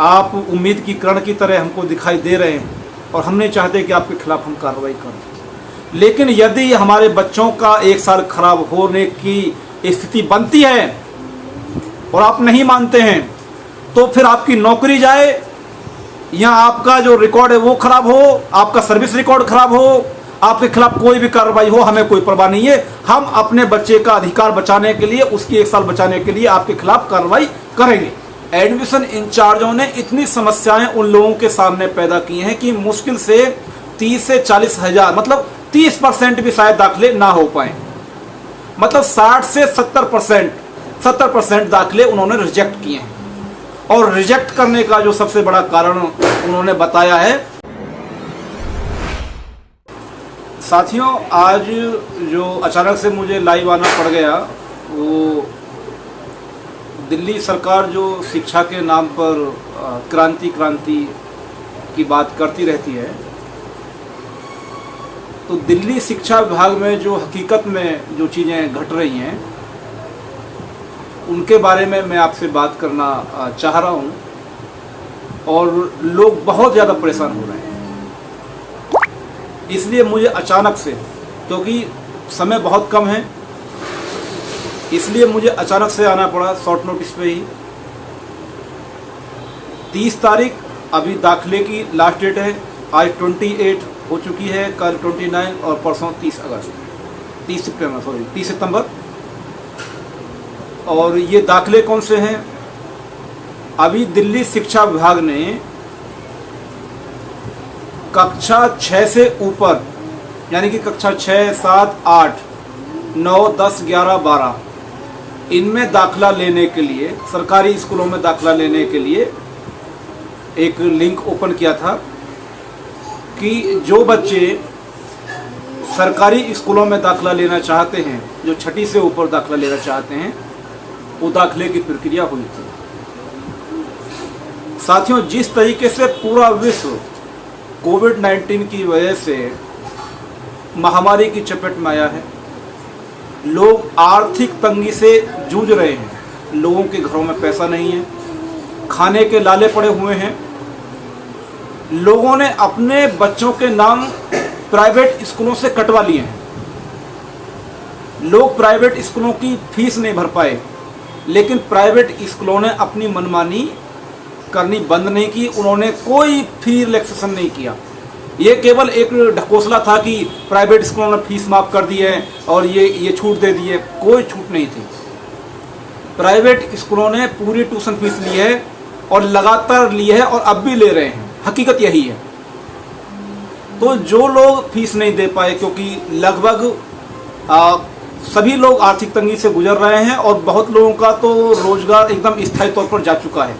आप उम्मीद की किरण की तरह हमको दिखाई दे रहे हैं और हम नहीं चाहते कि आपके खिलाफ हम कार्रवाई करें। लेकिन यदि हमारे बच्चों का एक साल खराब होने की स्थिति बनती है और आप नहीं मानते हैं, तो फिर आपकी नौकरी जाए या आपका जो रिकॉर्ड है वो खराब हो, आपका सर्विस रिकॉर्ड खराब हो, आपके खिलाफ कोई भी कार्रवाई हो, हमें कोई परवाह नहीं है। हम अपने बच्चे का अधिकार बचाने के लिए, उसकी एक साल बचाने के लिए आपके खिलाफ कार्रवाई करेंगे। एडमिशन इंचार्जों ने इतनी समस्याएं उन लोगों के सामने पैदा की हैं कि मुश्किल से 30 से 40 हजार, मतलब 30% भी शायद दाखिले ना हो पाए। मतलब 60 से 70% दाखिले उन्होंने रिजेक्ट किए हैं। और रिजेक्ट करने का जो सबसे बड़ा कारण उन्होंने बताया है, साथियों, आज जो अचानक से मुझे लाइव आना पड़ गया, वो दिल्ली सरकार जो शिक्षा के नाम पर क्रांति की बात करती रहती है, तो दिल्ली शिक्षा विभाग में जो हकीकत में जो चीज़ें घट रही हैं उनके बारे में मैं आपसे बात करना चाह रहा हूं। और लोग बहुत ज़्यादा परेशान हो रहे हैं, इसलिए मुझे अचानक से, क्योंकि समय बहुत कम है, इसलिए मुझे अचानक से आना पड़ा शॉर्ट नोटिस पे ही। 30 तारीख अभी दाखिले की लास्ट डेट है। आज 28 हो चुकी है, कल 29 और परसों 30 सितंबर। और ये दाखिले कौन से हैं? अभी दिल्ली शिक्षा विभाग ने कक्षा 6 से ऊपर, यानी कि कक्षा 6, 7, 8, 9, 10, 11, 12 इनमें दाखिला लेने के लिए, सरकारी स्कूलों में दाखिला लेने के लिए एक लिंक ओपन किया था कि जो बच्चे सरकारी स्कूलों में दाखिला लेना चाहते हैं, जो 6ठी से ऊपर दाखिला लेना चाहते हैं, वो दाखिले की प्रक्रिया हुई थी। साथियों, जिस तरीके से पूरा विश्व कोविड-19 की वजह से महामारी की चपेट में आया है, लोग आर्थिक तंगी से जूझ रहे हैं, लोगों के घरों में पैसा नहीं है, खाने के लाले पड़े हुए हैं, लोगों ने अपने बच्चों के नाम प्राइवेट स्कूलों से कटवा लिए हैं। लोग प्राइवेट स्कूलों की फीस नहीं भर पाए, लेकिन प्राइवेट स्कूलों ने अपनी मनमानी करनी बंद नहीं की, उन्होंने कोई फी रिलैक्सेशन नहीं किया। ये केवल एक ढकोसला था कि प्राइवेट स्कूलों ने फीस माफ़ कर दी है और ये छूट दे दी है। कोई छूट नहीं थी। प्राइवेट स्कूलों ने पूरी ट्यूशन फीस ली है और लगातार ली है और अब भी ले रहे हैं। हकीकत यही है। तो जो लोग फीस नहीं दे पाए, क्योंकि लगभग सभी लोग आर्थिक तंगी से गुजर रहे हैं और बहुत लोगों का तो रोजगार एकदम स्थायी तौर पर जा चुका है।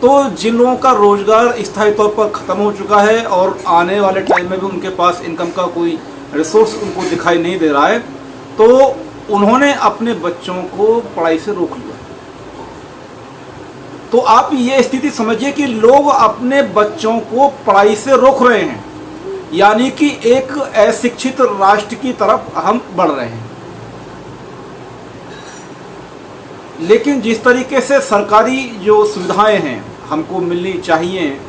तो जिन लोगों का रोजगार स्थायी तौर पर ख़त्म हो चुका है और आने वाले टाइम में भी उनके पास इनकम का कोई रिसोर्स उनको दिखाई नहीं दे रहा है, तो उन्होंने अपने बच्चों को पढ़ाई से रोक लिया। तो आप ये स्थिति समझिए कि लोग अपने बच्चों को पढ़ाई से रोक रहे हैं, यानी कि एक अशिक्षित राष्ट्र की तरफ हम बढ़ रहे हैं। लेकिन जिस तरीके से सरकारी जो सुविधाएं हैं हमको मिलनी चाहिए,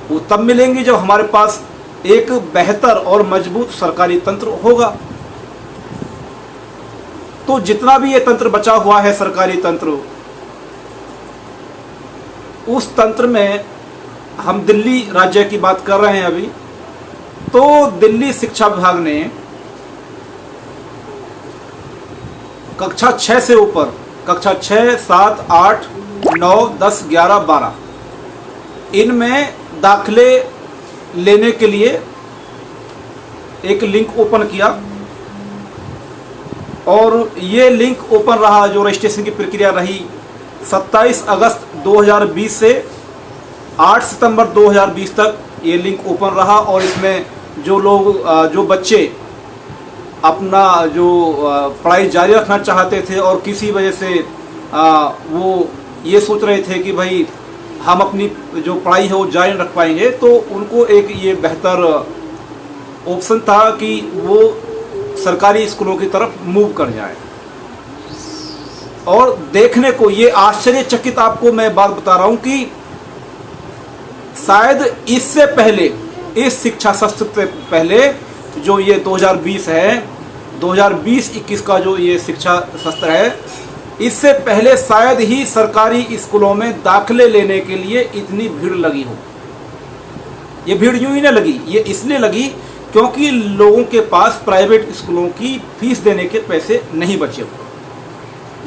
वो तब मिलेंगी जब हमारे पास एक बेहतर और मजबूत सरकारी तंत्र होगा। तो जितना भी ये तंत्र बचा हुआ है, सरकारी तंत्र, उस तंत्र में हम दिल्ली राज्य की बात कर रहे हैं अभी। तो दिल्ली शिक्षा विभाग ने कक्षा 6 से ऊपर, कक्षा 6, 7, 8, 9, 10, 11, 12 इनमें दाखिले लेने के लिए एक लिंक ओपन किया। और ये लिंक ओपन रहा, जो रजिस्ट्रेशन की प्रक्रिया रही 27 अगस्त 2020 से 8 सितंबर 2020 तक ये लिंक ओपन रहा। और इसमें जो लोग, जो बच्चे अपना जो पढ़ाई जारी रखना चाहते थे और किसी वजह से वो ये सोच रहे थे कि भाई हम अपनी जो पढ़ाई है वो जारी रख पाएंगे, तो उनको एक ये बेहतर ऑप्शन था कि वो सरकारी स्कूलों की तरफ मूव कर जाए। और देखने को ये आश्चर्यचकित आपको मैं बात बता रहा हूं कि शायद इससे पहले, इस शिक्षा सत्र से पहले जो ये 2020 है, 2020-21 का जो ये शिक्षा सत्र है, इससे पहले शायद ही सरकारी स्कूलों में दाखिले लेने के लिए इतनी भीड़ लगी हो। ये भीड़ यूं ही ना लगी, ये इसलिए लगी क्योंकि लोगों के पास प्राइवेट स्कूलों की फीस देने के पैसे नहीं बचे।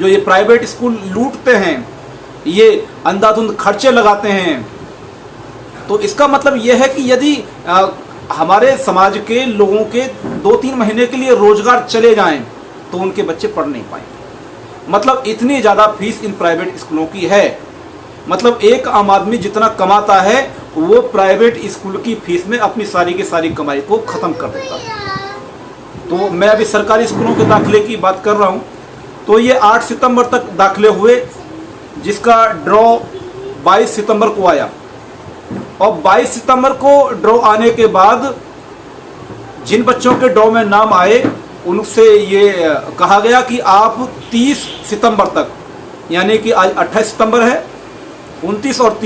जो ये प्राइवेट स्कूल लूटते हैं, ये अंधाधुंध खर्चे लगाते हैं, तो इसका मतलब यह है कि यदि हमारे समाज के लोगों के 2-3 महीने के लिए रोजगार चले जाएं तो उनके बच्चे पढ़ नहीं पाएंगे। मतलब इतनी ज़्यादा फीस इन प्राइवेट स्कूलों की है। मतलब एक आम आदमी जितना कमाता है वो प्राइवेट स्कूल की फीस में अपनी सारी की सारी कमाई को ख़त्म कर देता है। तो मैं अभी सरकारी स्कूलों के दाखिले की बात कर रहा हूँ। तो ये 8 सितंबर तक दाखिले हुए, जिसका ड्रॉ 22 सितंबर को आया। और 22 सितंबर को ड्रॉ आने के बाद जिन बच्चों के ड्रॉ में नाम आए उनसे ये कहा गया कि आप 30 सितंबर तक, यानी कि आज 28 सितंबर है, 29 और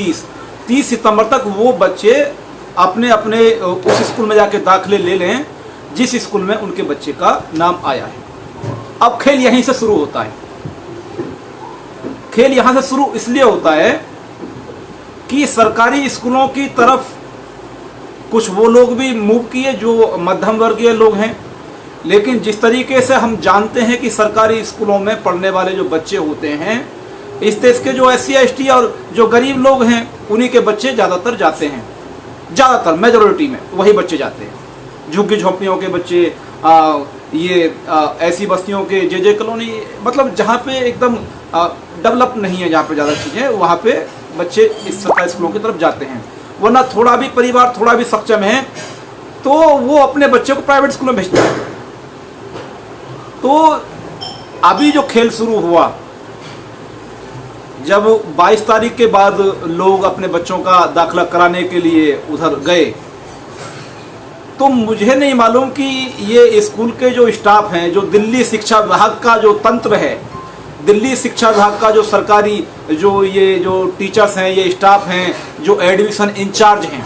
30 सितंबर तक वो बच्चे अपने अपने उस स्कूल में जाके दाखिले ले लें जिस स्कूल में उनके बच्चे का नाम आया है। अब खेल यहीं से शुरू होता है। खेल यहां से शुरू इसलिए होता है कि सरकारी स्कूलों की तरफ कुछ वो लोग भी मूव किए जो मध्यम वर्गीय लोग हैं। लेकिन जिस तरीके से हम जानते हैं कि सरकारी स्कूलों में पढ़ने वाले जो बच्चे होते हैं, इस देश के जो SC ST और जो गरीब लोग हैं उन्हीं के बच्चे ज़्यादातर जाते हैं। ज़्यादातर मेजॉरिटी में वही बच्चे जाते हैं। झुग्गी झोंपड़ियों के बच्चे, ऐसी बस्तियों के, जे कॉलोनी, मतलब जहाँ पे एकदम डेवलप नहीं है, जहाँ पे ज़्यादा चीज़ें, वहाँ पे बच्चे इस सरकारी स्कूलों की तरफ जाते हैं। वरना थोड़ा भी परिवार थोड़ा भी सक्षम है तो वो अपने बच्चे को प्राइवेट स्कूल में भेजता है। तो अभी जो खेल शुरू हुआ, जब 22 तारीख के बाद लोग अपने बच्चों का दाखिला कराने के लिए उधर गए, तो मुझे नहीं मालूम कि ये स्कूल के जो स्टाफ हैं, जो दिल्ली शिक्षा विभाग का जो तंत्र है, दिल्ली शिक्षा विभाग का जो सरकारी जो टीचर्स हैं, ये स्टाफ हैं, जो एडमिशन इंचार्ज हैं,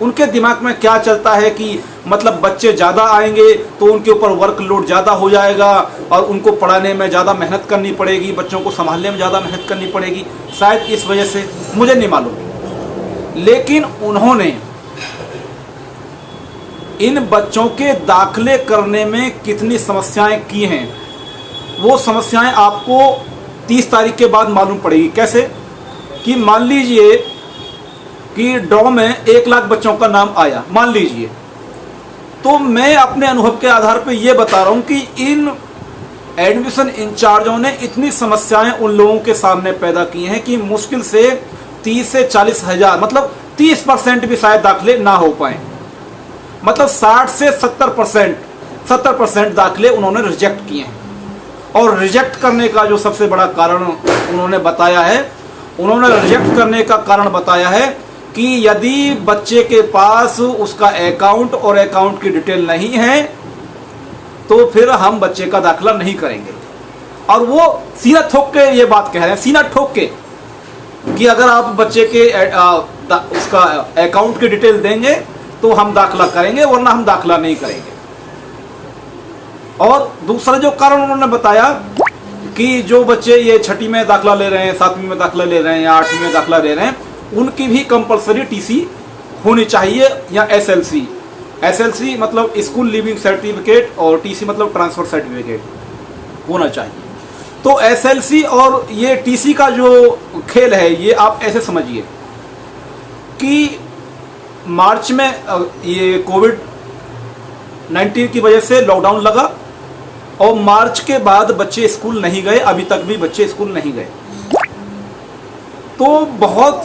उनके दिमाग में क्या चलता है कि मतलब बच्चे ज़्यादा आएंगे तो उनके ऊपर वर्कलोड ज़्यादा हो जाएगा और उनको पढ़ाने में ज़्यादा मेहनत करनी पड़ेगी, बच्चों को संभालने में ज़्यादा मेहनत करनी पड़ेगी। शायद इस वजह से, मुझे नहीं मालूम, लेकिन उन्होंने इन बच्चों के दाखिले करने में कितनी समस्याएं की हैं, वो समस्याएं आपको 30 तारीख के बाद मालूम पड़ेगी। कैसे कि मान लीजिए कि ड्रॉ में 1 लाख बच्चों का नाम आया, मान लीजिए, तो मैं अपने अनुभव के आधार पर यह बता रहा हूं कि इन एडमिशन इंचार्जों ने इतनी समस्याएं उन लोगों के सामने पैदा की हैं कि मुश्किल से 30 से 40 हजार, मतलब 30% भी शायद दाखिले ना हो पाए। मतलब 60 से 70% दाखिले उन्होंने रिजेक्ट किए हैं। और रिजेक्ट करने का जो सबसे बड़ा कारण उन्होंने बताया है, उन्होंने रिजेक्ट करने का कारण बताया है कि यदि बच्चे के पास उसका अकाउंट और अकाउंट की डिटेल नहीं है तो फिर हम बच्चे का दाखिला नहीं करेंगे। और वो सीना ठोक के ये बात कह रहे हैं, सीना ठोक के, कि अगर आप बच्चे के उसका अकाउंट की डिटेल देंगे तो हम दाखिला करेंगे, वरना हम दाखिला नहीं करेंगे। और दूसरा जो कारण उन्होंने बताया कि जो बच्चे ये 6वीं में दाखिला ले रहे हैं, 7वीं में दाखिला ले रहे हैं या 8वीं में दाखिला ले रहे हैं, उनकी भी कंपलसरी टीसी होनी चाहिए, या एसएलसी मतलब स्कूल लिविंग सर्टिफिकेट, और टीसी मतलब ट्रांसफर सर्टिफिकेट होना चाहिए। तो एसएलसी और ये टीसी का जो खेल है, ये आप ऐसे समझिए कि मार्च में ये कोविड-19 की वजह से लॉकडाउन लगा और मार्च के बाद बच्चे स्कूल नहीं गए, अभी तक भी बच्चे स्कूल नहीं गए। तो बहुत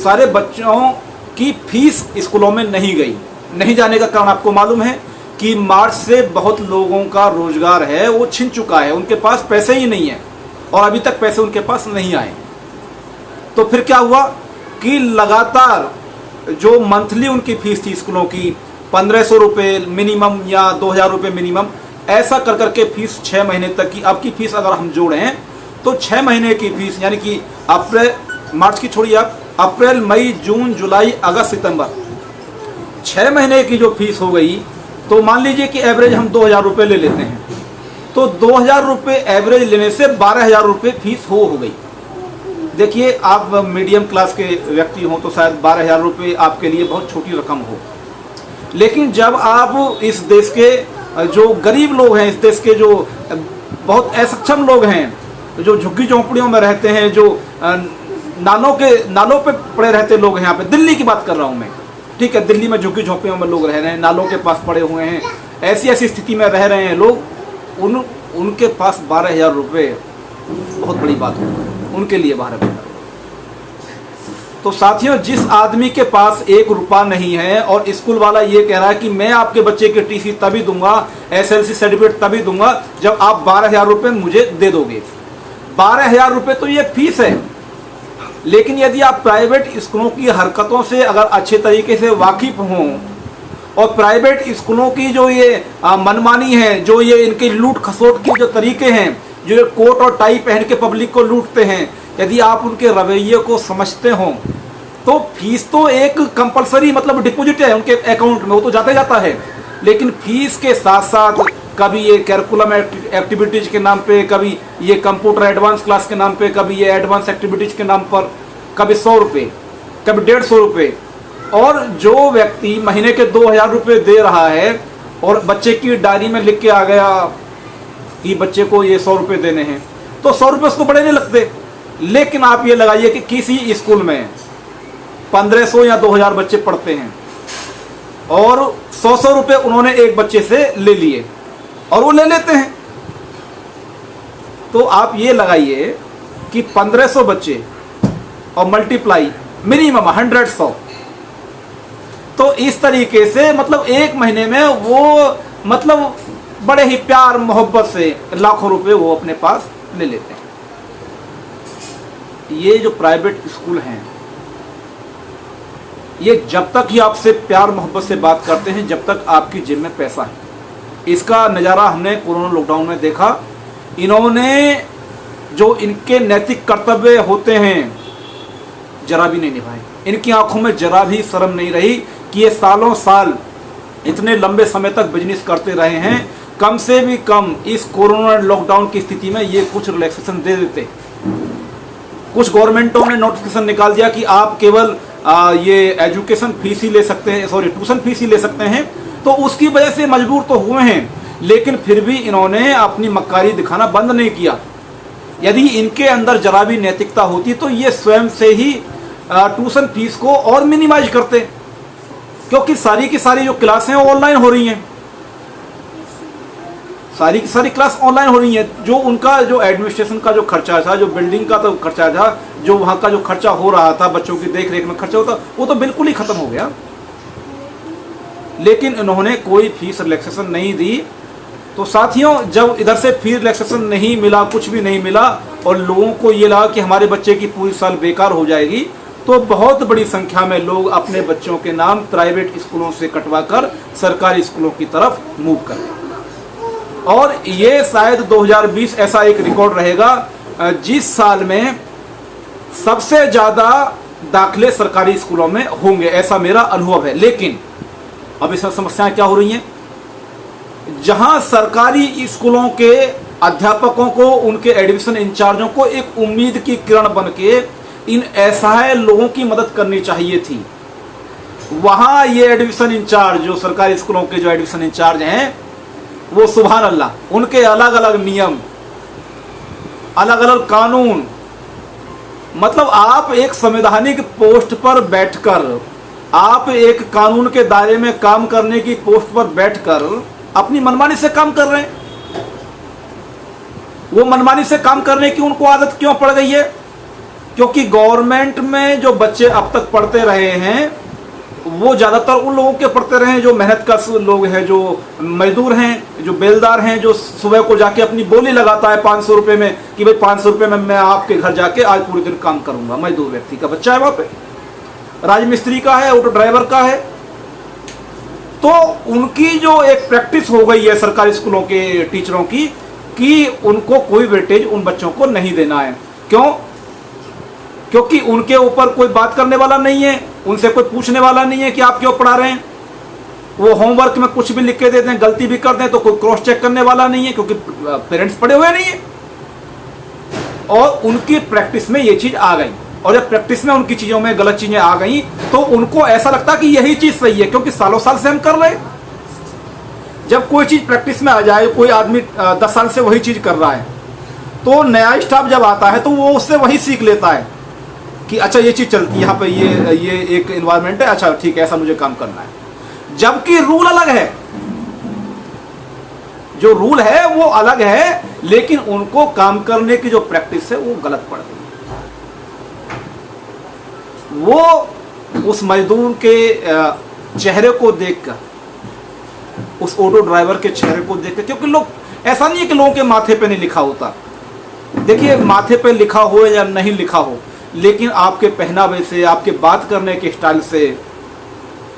सारे बच्चों की फीस स्कूलों में नहीं गई। नहीं जाने का कारण आपको मालूम है कि मार्च से बहुत लोगों का रोजगार है वो छिन चुका है, उनके पास पैसे ही नहीं है और अभी तक पैसे उनके पास नहीं आए। तो फिर क्या हुआ कि लगातार जो मंथली उनकी फीस थी स्कूलों की 1500 रुपये मिनिमम या 2000 रुपये मिनिमम, ऐसा कर करके फीस 6 महीने तक की, अब की फीस अगर हम जोड़ें तो 6 महीने की फीस यानी कि अप्रैल मार्च की छोड़िए आप, अप्रैल मई जून जुलाई अगस्त सितंबर 6 महीने की जो फीस हो गई, तो मान लीजिए कि एवरेज हम 2000 रुपये ले लेते हैं, तो 2000 रुपये एवरेज लेने से 12000 रुपये फीस हो गई। देखिए आप मीडियम क्लास के व्यक्ति हो तो शायद 12000 रुपये आपके लिए बहुत छोटी रकम हो, लेकिन जब आप इस देश के जो गरीब लोग हैं, इस देश के जो बहुत असक्षम लोग हैं, जो झुग्गी झोंपड़ियों में रहते हैं, जो नालों पे पड़े रहते लोग हैं, यहाँ पे दिल्ली की बात कर रहा हूँ मैं, ठीक है, दिल्ली में झुग्गी झोंपड़ियों में लोग रह रहे हैं, नालों के पास पड़े हुए हैं, ऐसी स्थिति में रह रहे हैं लोग, उनके पास 12000 रुपये बहुत बड़ी बात हो उनके लिए 12000। तो साथियों, जिस आदमी के पास 1 रुपया नहीं है और स्कूल वाला ये कह रहा है कि मैं आपके बच्चे की टीसी तभी दूंगा, एसएलसी सर्टिफिकेट तभी दूंगा जब आप 12000 रुपये मुझे दे दोगे। 12000 रुपये तो ये फीस है, लेकिन यदि आप प्राइवेट स्कूलों की हरकतों से अगर अच्छे तरीके से वाकिफ हों और प्राइवेट स्कूलों की जो ये मनमानी है, जो ये इनके लूट खसोट के जो तरीके हैं, जो ये कोट और टाई पहन के पब्लिक को लूटते हैं, यदि आप उनके रवैये को समझते हो तो फीस तो एक कंपलसरी मतलब डिपॉजिट है उनके अकाउंट में, वो तो जाता ही जाता है, लेकिन फीस के साथ साथ कभी ये कैरिकुलम एक्टिविटीज के नाम पे, कभी ये कंप्यूटर एडवांस क्लास के नाम पे, कभी ये एडवांस एक्टिविटीज के नाम पर कभी 100 रुपये, कभी 150 रुपये, और जो व्यक्ति महीने के 2000 रुपये दे रहा है और बच्चे की डायरी में लिख के आ गया कि बच्चे को ये 100 रुपये देने हैं, तो 100 रुपये उसको बड़े नहीं लगते। लेकिन आप ये लगाइए कि किसी स्कूल में 1500 या 2000 बच्चे पढ़ते हैं और 100 रुपये उन्होंने एक बच्चे से ले लिए और वो ले लेते हैं, तो आप ये लगाइए कि 1500 बच्चे और मल्टीप्लाई मिनिमम 100, तो इस तरीके से मतलब एक महीने में वो मतलब बड़े ही प्यार मोहब्बत से लाखों रुपए वो अपने पास ले लेते हैं। ये जो प्राइवेट स्कूल हैं, ये जब तक ही आपसे प्यार मोहब्बत से बात करते हैं जब तक आपकी जेब में पैसा है। इसका नज़ारा हमने कोरोना लॉकडाउन में देखा। इन्होंने जो इनके नैतिक कर्तव्य होते हैं जरा भी नहीं निभाए, इनकी आंखों में जरा भी शर्म नहीं रही कि ये सालों साल इतने लंबे समय तक बिजनेस करते रहे हैं। कम से भी कम इस कोरोना लॉकडाउन की स्थिति में ये कुछ रिलैक्सेशन दे देते। कुछ गवर्नमेंटों ने नोटिफिकेशन निकाल दिया कि आप केवल ये एजुकेशन फीस ही ले सकते हैं, सॉरी ट्यूशन फीस ही ले सकते हैं, तो उसकी वजह से मजबूर तो हुए हैं, लेकिन फिर भी इन्होंने अपनी मक्कारी दिखाना बंद नहीं किया। यदि इनके अंदर जरा भी नैतिकता होती तो ये स्वयं से ही ट्यूशन फीस को और मिनिमाइज करते, क्योंकि सारी की सारी जो क्लासें ऑनलाइन हो रही हैं, सारी की सारी क्लास ऑनलाइन हो रही है। जो उनका जो एडमिनिस्ट्रेशन का जो खर्चा था, जो बिल्डिंग का तो खर्चा था, जो वहाँ का जो खर्चा हो रहा था, बच्चों की देख रेख में खर्चा होता, वो तो बिल्कुल ही खत्म हो गया। लेकिन इन्होंने कोई फीस रिलैक्सेशन नहीं दी। तो साथियों, जब इधर से फीस रिलैक्सेशन नहीं मिला, कुछ भी नहीं मिला, और लोगों को ये लगा कि हमारे बच्चे की पूरी साल बेकार हो जाएगी, तो बहुत बड़ी संख्या में लोग अपने बच्चों के नाम प्राइवेट स्कूलों से कटवाकर सरकारी स्कूलों की तरफ मूव कर गए। और ये शायद 2020 ऐसा एक रिकॉर्ड रहेगा जिस साल में सबसे ज्यादा दाखिले सरकारी स्कूलों में होंगे, ऐसा मेरा अनुभव है। लेकिन अब इसमें समस्याएं क्या हो रही हैं? जहां सरकारी स्कूलों के अध्यापकों को, उनके एडमिशन इंचार्जों को एक उम्मीद की किरण बन के इन असहाय लोगों की मदद करनी चाहिए थी, वहां ये एडमिशन इंचार्ज, जो सरकारी स्कूलों के जो एडमिशन इंचार्ज हैं, वो सुभान अल्लाह, उनके अलग अलग नियम, अलग अलग कानून, मतलब आप एक संवैधानिक पोस्ट पर बैठकर, आप एक कानून के दायरे में काम करने की पोस्ट पर बैठकर अपनी मनमानी से काम कर रहे हैं। वो मनमानी से काम करने की उनको आदत क्यों पड़ गई है? क्योंकि गवर्नमेंट में जो बच्चे अब तक पढ़ते रहे हैं वो ज्यादातर उन लोगों के पढ़ते रहे हैं जो मेहनत कश लोग हैं, जो मजदूर हैं, जो बेलदार हैं, जो सुबह को जाके अपनी बोली लगाता है 500 रुपये में कि भाई 500 रुपये में मैं आपके घर जाके आज पूरे दिन काम करूंगा। मजदूर व्यक्ति का बच्चा है, वहां पे राजमिस्त्री का है, ऑटो ड्राइवर का है। तो उनकी जो एक प्रैक्टिस हो गई है सरकारी स्कूलों के टीचरों की, कि उनको कोई वेटेज उन बच्चों को नहीं देना है। क्यों? क्योंकि उनके ऊपर कोई बात करने वाला नहीं है, उनसे कोई पूछने वाला नहीं है कि आप क्यों पढ़ा रहे हैं। वो होमवर्क में कुछ भी लिख के दे दें, गलती भी कर दें तो कोई क्रॉस चेक करने वाला नहीं है, क्योंकि पेरेंट्स पढ़े हुए नहीं है। और उनकी प्रैक्टिस में ये चीज आ गई, और जब प्रैक्टिस में उनकी चीजों में गलत चीजें आ गई तो उनको ऐसा लगता कि यही चीज सही है, क्योंकि सालों साल से हम कर रहे हैं। जब कोई चीज प्रैक्टिस में आ जाए, कोई आदमी 10 साल से वही चीज कर रहा है, तो नया स्टाफ जब आता है तो वो उससे वही सीख लेता है कि अच्छा ये चीज चलती है यहाँ पे, ये एक एनवायरनमेंट है, अच्छा ठीक है ऐसा मुझे काम करना है। जबकि रूल अलग है, जो रूल है वो अलग है, लेकिन उनको काम करने की जो प्रैक्टिस है वो गलत पड़ गई। वो उस मजदूर के चेहरे को देखकर, उस ऑटो ड्राइवर के चेहरे को देखकर, क्योंकि लोग, ऐसा नहीं है कि लोगों के माथे पे नहीं लिखा होता। देखिए, माथे पे लिखा हो या नहीं लिखा हो, लेकिन आपके पहनावे से, आपके बात करने के स्टाइल से,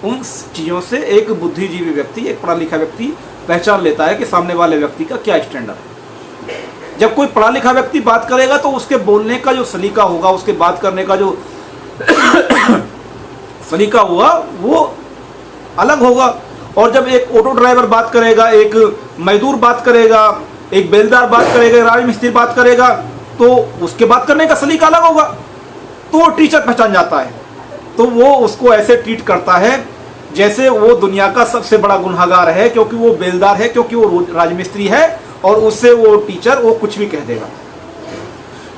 उन चीज़ों से एक बुद्धिजीवी व्यक्ति, एक पढ़ा लिखा व्यक्ति पहचान लेता है कि सामने वाले व्यक्ति का क्या स्टैंडर्ड है। जब कोई पढ़ा लिखा व्यक्ति बात करेगा तो उसके बोलने का जो सलीका होगा, उसके बात करने का जो सलीका हुआ वो अलग होगा। और जब एक ऑटो ड्राइवर बात करेगा, एक मजदूर बात करेगा, एक बेलदार बात करेगा, राजमिस्त्री बात करेगा, तो उसके बात करने का सलीका अलग होगा। तो टीचर पहचान जाता है, तो वो उसको ऐसे ट्रीट करता है जैसे वो दुनिया का सबसे बड़ा गुनहगार है, क्योंकि वो बेलदार है, क्योंकि वो राजमिस्त्री है, और उससे वो टीचर वो कुछ भी कह देगा।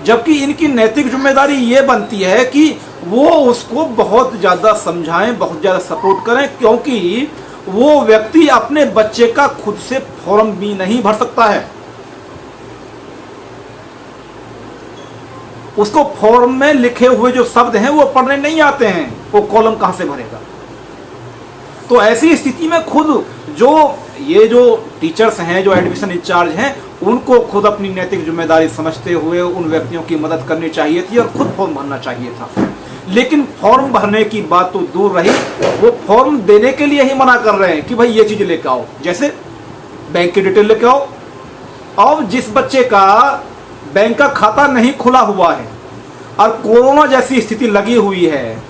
जबकि इनकी नैतिक जिम्मेदारी ये बनती है कि वो उसको बहुत ज़्यादा समझाएं, बहुत ज़्यादा सपोर्ट करें, क्योंकि वो व्यक्ति अपने बच्चे का खुद से फॉर्म भी नहीं भर सकता है। उसको फॉर्म में लिखे हुए जो शब्द हैं वो पढ़ने नहीं आते हैं, वो कॉलम कहां से भरेगा। तो ऐसी स्थिति में खुद जो टीचर्स हैं, जो एडमिशन इंचार्ज हैं, उनको खुद अपनी नैतिक जिम्मेदारी समझते हुए उन व्यक्तियों की मदद करनी चाहिए थी और खुद फॉर्म भरना चाहिए था। लेकिन फॉर्म भरने की बात तो दूर रही, वो फॉर्म देने के लिए ही मना कर रहे हैं कि भाई ये चीज लेके आओ, जैसे बैंक की डिटेल लेके आओ। और जिस बच्चे का बैंक का खाता नहीं खुला हुआ है और कोरोना जैसी स्थिति लगी हुई है,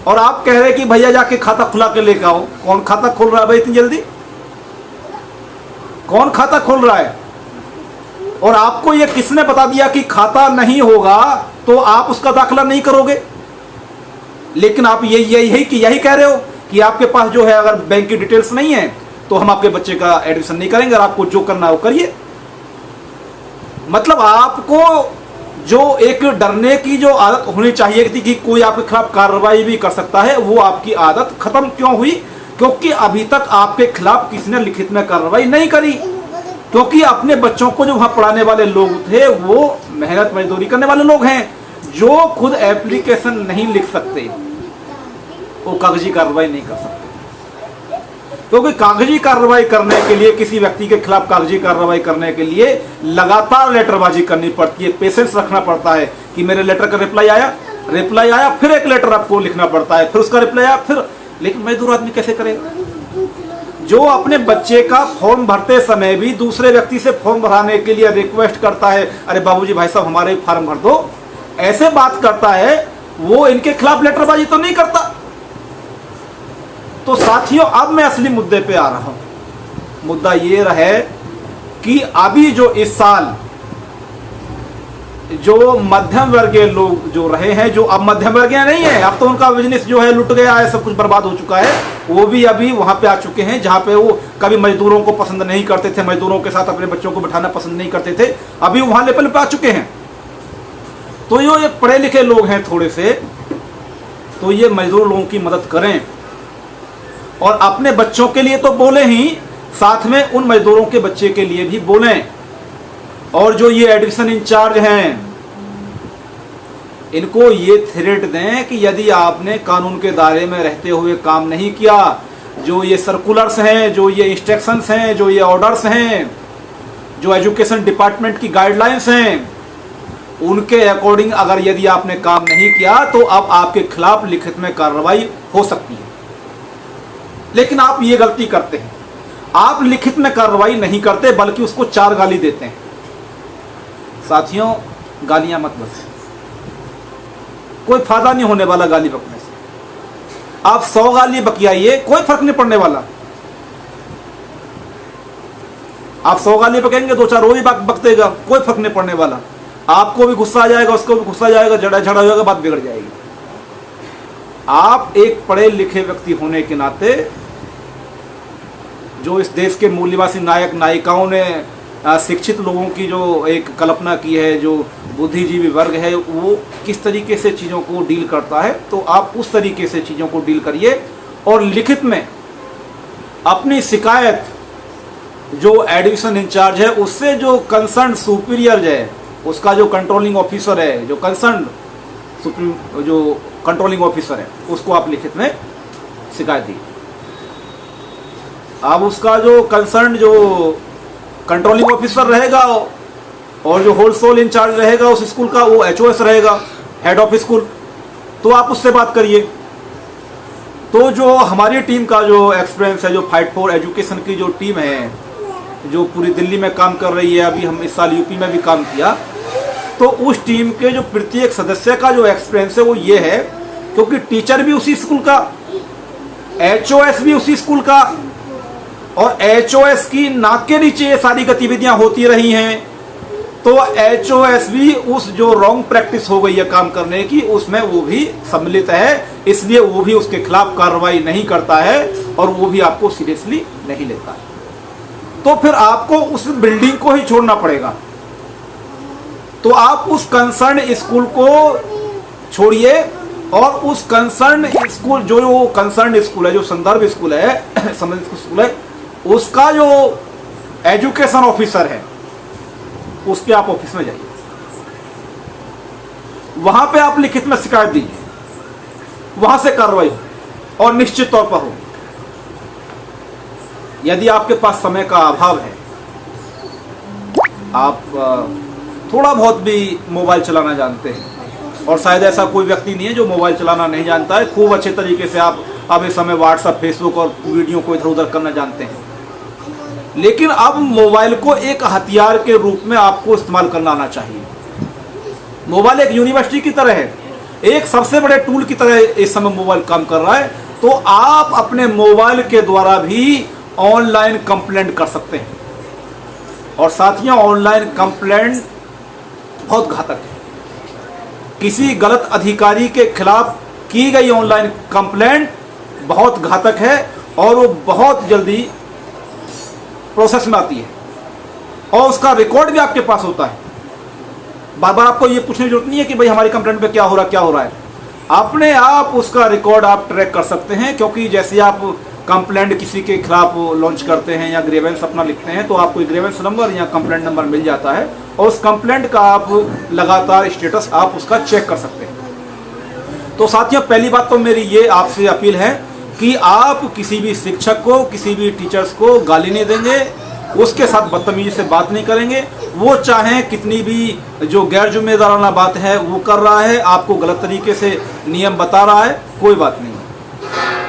और आप कह रहे हैं कि भैया जाके खाता खुला के लेके आओ, कौन खाता खोल रहा है भाई इतनी जल्दी? कौन खाता खोल रहा है? और आपको ये किसने बता दिया कि खाता नहीं होगा तो आप उसका दाखिला नहीं करोगे? लेकिन आप यही कह रहे हो कि आपके पास जो है अगर बैंक की डिटेल्स नहीं है तो हम आपके बच्चे का एडमिशन नहीं करेंगे, और आपको जो करना है वो करिए। मतलब आपको जो एक डरने की जो आदत होनी चाहिए थी कि कोई आपके खिलाफ कार्रवाई भी कर सकता है, वो आपकी आदत खत्म क्यों हुई? क्योंकि अभी तक आपके खिलाफ किसी ने लिखित में कार्रवाई नहीं करी, क्योंकि अपने बच्चों को जो वहां पढ़ाने वाले लोग थे वो मेहनत मजदूरी करने वाले लोग हैं, जो खुद एप्लीकेशन नहीं लिख सकते, वो कागजी कार्रवाई नहीं कर सकते। क्योंकि कागजी कार्रवाई करने के लिए, किसी व्यक्ति के खिलाफ कागजी कार्रवाई करने के लिए लगातार लेटरबाजी करनी पड़ती है, पेशेंस रखना पड़ता है कि मेरे लेटर का रिप्लाई आया, फिर एक लेटर आपको लिखना पड़ता है, फिर उसका रिप्लाई आया, फिर। लेकिन मजदूर आदमी कैसे करेगा, जो अपने बच्चे का फॉर्म भरते समय भी दूसरे व्यक्ति से फॉर्म भराने के लिए रिक्वेस्ट करता है, अरे बाबूजी भाई साहब हमारे फॉर्म भर दो, ऐसे बात करता है, वो इनके खिलाफ लेटरबाजी तो नहीं करता। तो साथियों, अब मैं असली मुद्दे पे आ रहा हूं। मुद्दा ये रहे कि अभी जो इस साल जो मध्यम वर्गीय लोग जो रहे हैं, जो अब मध्यम वर्गीय नहीं है, अब तो उनका बिजनेस जो है लुट गया है, सब कुछ बर्बाद हो चुका है, वो भी अभी वहां पे आ चुके हैं जहां पे वो कभी मजदूरों को पसंद नहीं करते थे, मजदूरों के साथ अपने बच्चों को बिठाना पसंद नहीं करते थे, अभी वहां लेवल पे आ चुके हैं। तो ये पढ़े लिखे लोग हैं थोड़े से, तो ये मजदूर लोगों की मदद करें और अपने बच्चों के लिए तो बोले ही, साथ में उन मजदूरों के बच्चे के लिए भी बोलें। और जो ये एडमिशन इंचार्ज हैं, इनको ये थ्रेट दें कि यदि आपने कानून के दायरे में रहते हुए काम नहीं किया, जो ये सर्कुलर्स हैं, जो ये इंस्ट्रक्शंस हैं, जो ये ऑर्डर्स हैं, जो एजुकेशन डिपार्टमेंट की गाइडलाइंस हैं, उनके अकॉर्डिंग अगर यदि आपने काम नहीं किया तो अब आपके खिलाफ लिखित में कार्रवाई हो सकती है। लेकिन आप ये गलती करते हैं, आप लिखित में कार्रवाई नहीं करते, बल्कि उसको 4 गाली देते हैं। साथियों, गालियां मत बकें, कोई फायदा नहीं होने वाला गाली बकने से। आप 100 गाली बकियाइए, कोई फर्क नहीं पड़ने वाला। आप 100 गाली बकेंगे, 2-4 वो भी बक देगा, कोई फर्क नहीं पड़ने वाला। आपको भी गुस्सा आ जाएगा, उसको भी गुस्सा आ जाएगा, झगड़ा हो जाएगा, बात बिगड़ जाएगी। आप एक पढ़े लिखे व्यक्ति होने के नाते, जो इस देश के मूल्यवासी नायक नायिकाओं ने शिक्षित लोगों की जो एक कल्पना की है, जो बुद्धिजीवी वर्ग है वो किस तरीके से चीज़ों को डील करता है, तो आप उस तरीके से चीज़ों को डील करिए। और लिखित में अपनी शिकायत जो एडिशन इंचार्ज है उससे, जो कंसर्न सुपीरियर है, उसका जो कंट्रोलिंग ऑफिसर है, जो कंसर्न जो कंट्रोलिंग ऑफिसर है, उसको आप लिखित में शिकायत दी। अब उसका जो कंसर्न जो कंट्रोलिंग ऑफिसर रहेगा और जो होल इंचार्ज रहेगा उस स्कूल का, वो HOS रहेगा, हेड ऑफ स्कूल, तो आप उससे बात करिए। तो जो हमारी टीम का जो एक्सपीरियंस है, जो फाइट फॉर एजुकेशन की जो टीम है, जो पूरी दिल्ली में काम कर रही है, अभी हम इस साल यूपी में भी काम किया, तो उस टीम के जो प्रत्येक सदस्य का जो एक्सपीरियंस है वो ये है, क्योंकि टीचर भी उसी स्कूल का, HOS भी उसी स्कूल का, और HOS की नाक के नीचे ये सारी गतिविधियां होती रही हैं, तो HOS भी उस जो रॉन्ग प्रैक्टिस हो गई है काम करने की, उसमें वो भी सम्मिलित है, इसलिए वो भी उसके खिलाफ कार्रवाई नहीं करता है और वो भी आपको सीरियसली नहीं लेता है। तो फिर आपको उस बिल्डिंग को ही छोड़ना पड़ेगा। तो आप उस कंसर्न स्कूल को छोड़िए और उस कंसर्न स्कूल, जो कंसर्न स्कूल है, जो संदर्भ स्कूल है, संबंधित स्कूल है, उसका जो एजुकेशन ऑफिसर है उसके आप ऑफिस में जाइए, वहां पे आप लिखित में शिकायत दीजिए, वहां से कार्रवाई हो और निश्चित तौर पर हो। यदि आपके पास समय का अभाव है, आप थोड़ा बहुत भी मोबाइल चलाना जानते हैं, और शायद ऐसा कोई व्यक्ति नहीं है जो मोबाइल चलाना नहीं जानता है, खूब अच्छे तरीके से आप अब इस समय व्हाट्सएप, फेसबुक और वीडियो को इधर उधर करना जानते हैं, लेकिन अब मोबाइल को एक हथियार के रूप में आपको इस्तेमाल करना आना चाहिए। मोबाइल एक यूनिवर्सिटी की तरह है, एक सबसे बड़े टूल की तरह इस समय मोबाइल काम कर रहा है। तो आप अपने मोबाइल के द्वारा भी ऑनलाइन कंप्लेंट कर सकते हैं, और साथियों, ऑनलाइन कंप्लेंट बहुत घातक है। किसी गलत अधिकारी के खिलाफ की गई ऑनलाइन कंप्लेंट बहुत घातक है, और वो बहुत जल्दी प्रोसेस में आती है, और उसका रिकॉर्ड भी आपके पास होता है। बार बार आपको ये पूछने की जरूरत नहीं है कि भाई हमारी कंप्लेंट पे क्या हो रहा है। अपने आप उसका रिकॉर्ड आप ट्रैक कर सकते हैं, क्योंकि जैसे आप कंप्लेंट किसी के खिलाफ लॉन्च करते हैं या ग्रीवेंस अपना लिखते हैं, तो आपको ग्रीवेंस नंबर या कंप्लेंट नंबर मिल जाता है, और उस कंप्लेंट का आप लगातार स्टेटस आप उसका चेक कर सकते हैं। तो साथियों, पहली बात तो मेरी ये आपसे अपील है कि आप किसी भी शिक्षक को, किसी भी टीचर्स को गाली नहीं देंगे, उसके साथ बदतमीजी से बात नहीं करेंगे। वो चाहे कितनी भी जो गैर जिम्मेदाराना बात है वो कर रहा है, आपको गलत तरीके से नियम बता रहा है, कोई बात नहीं,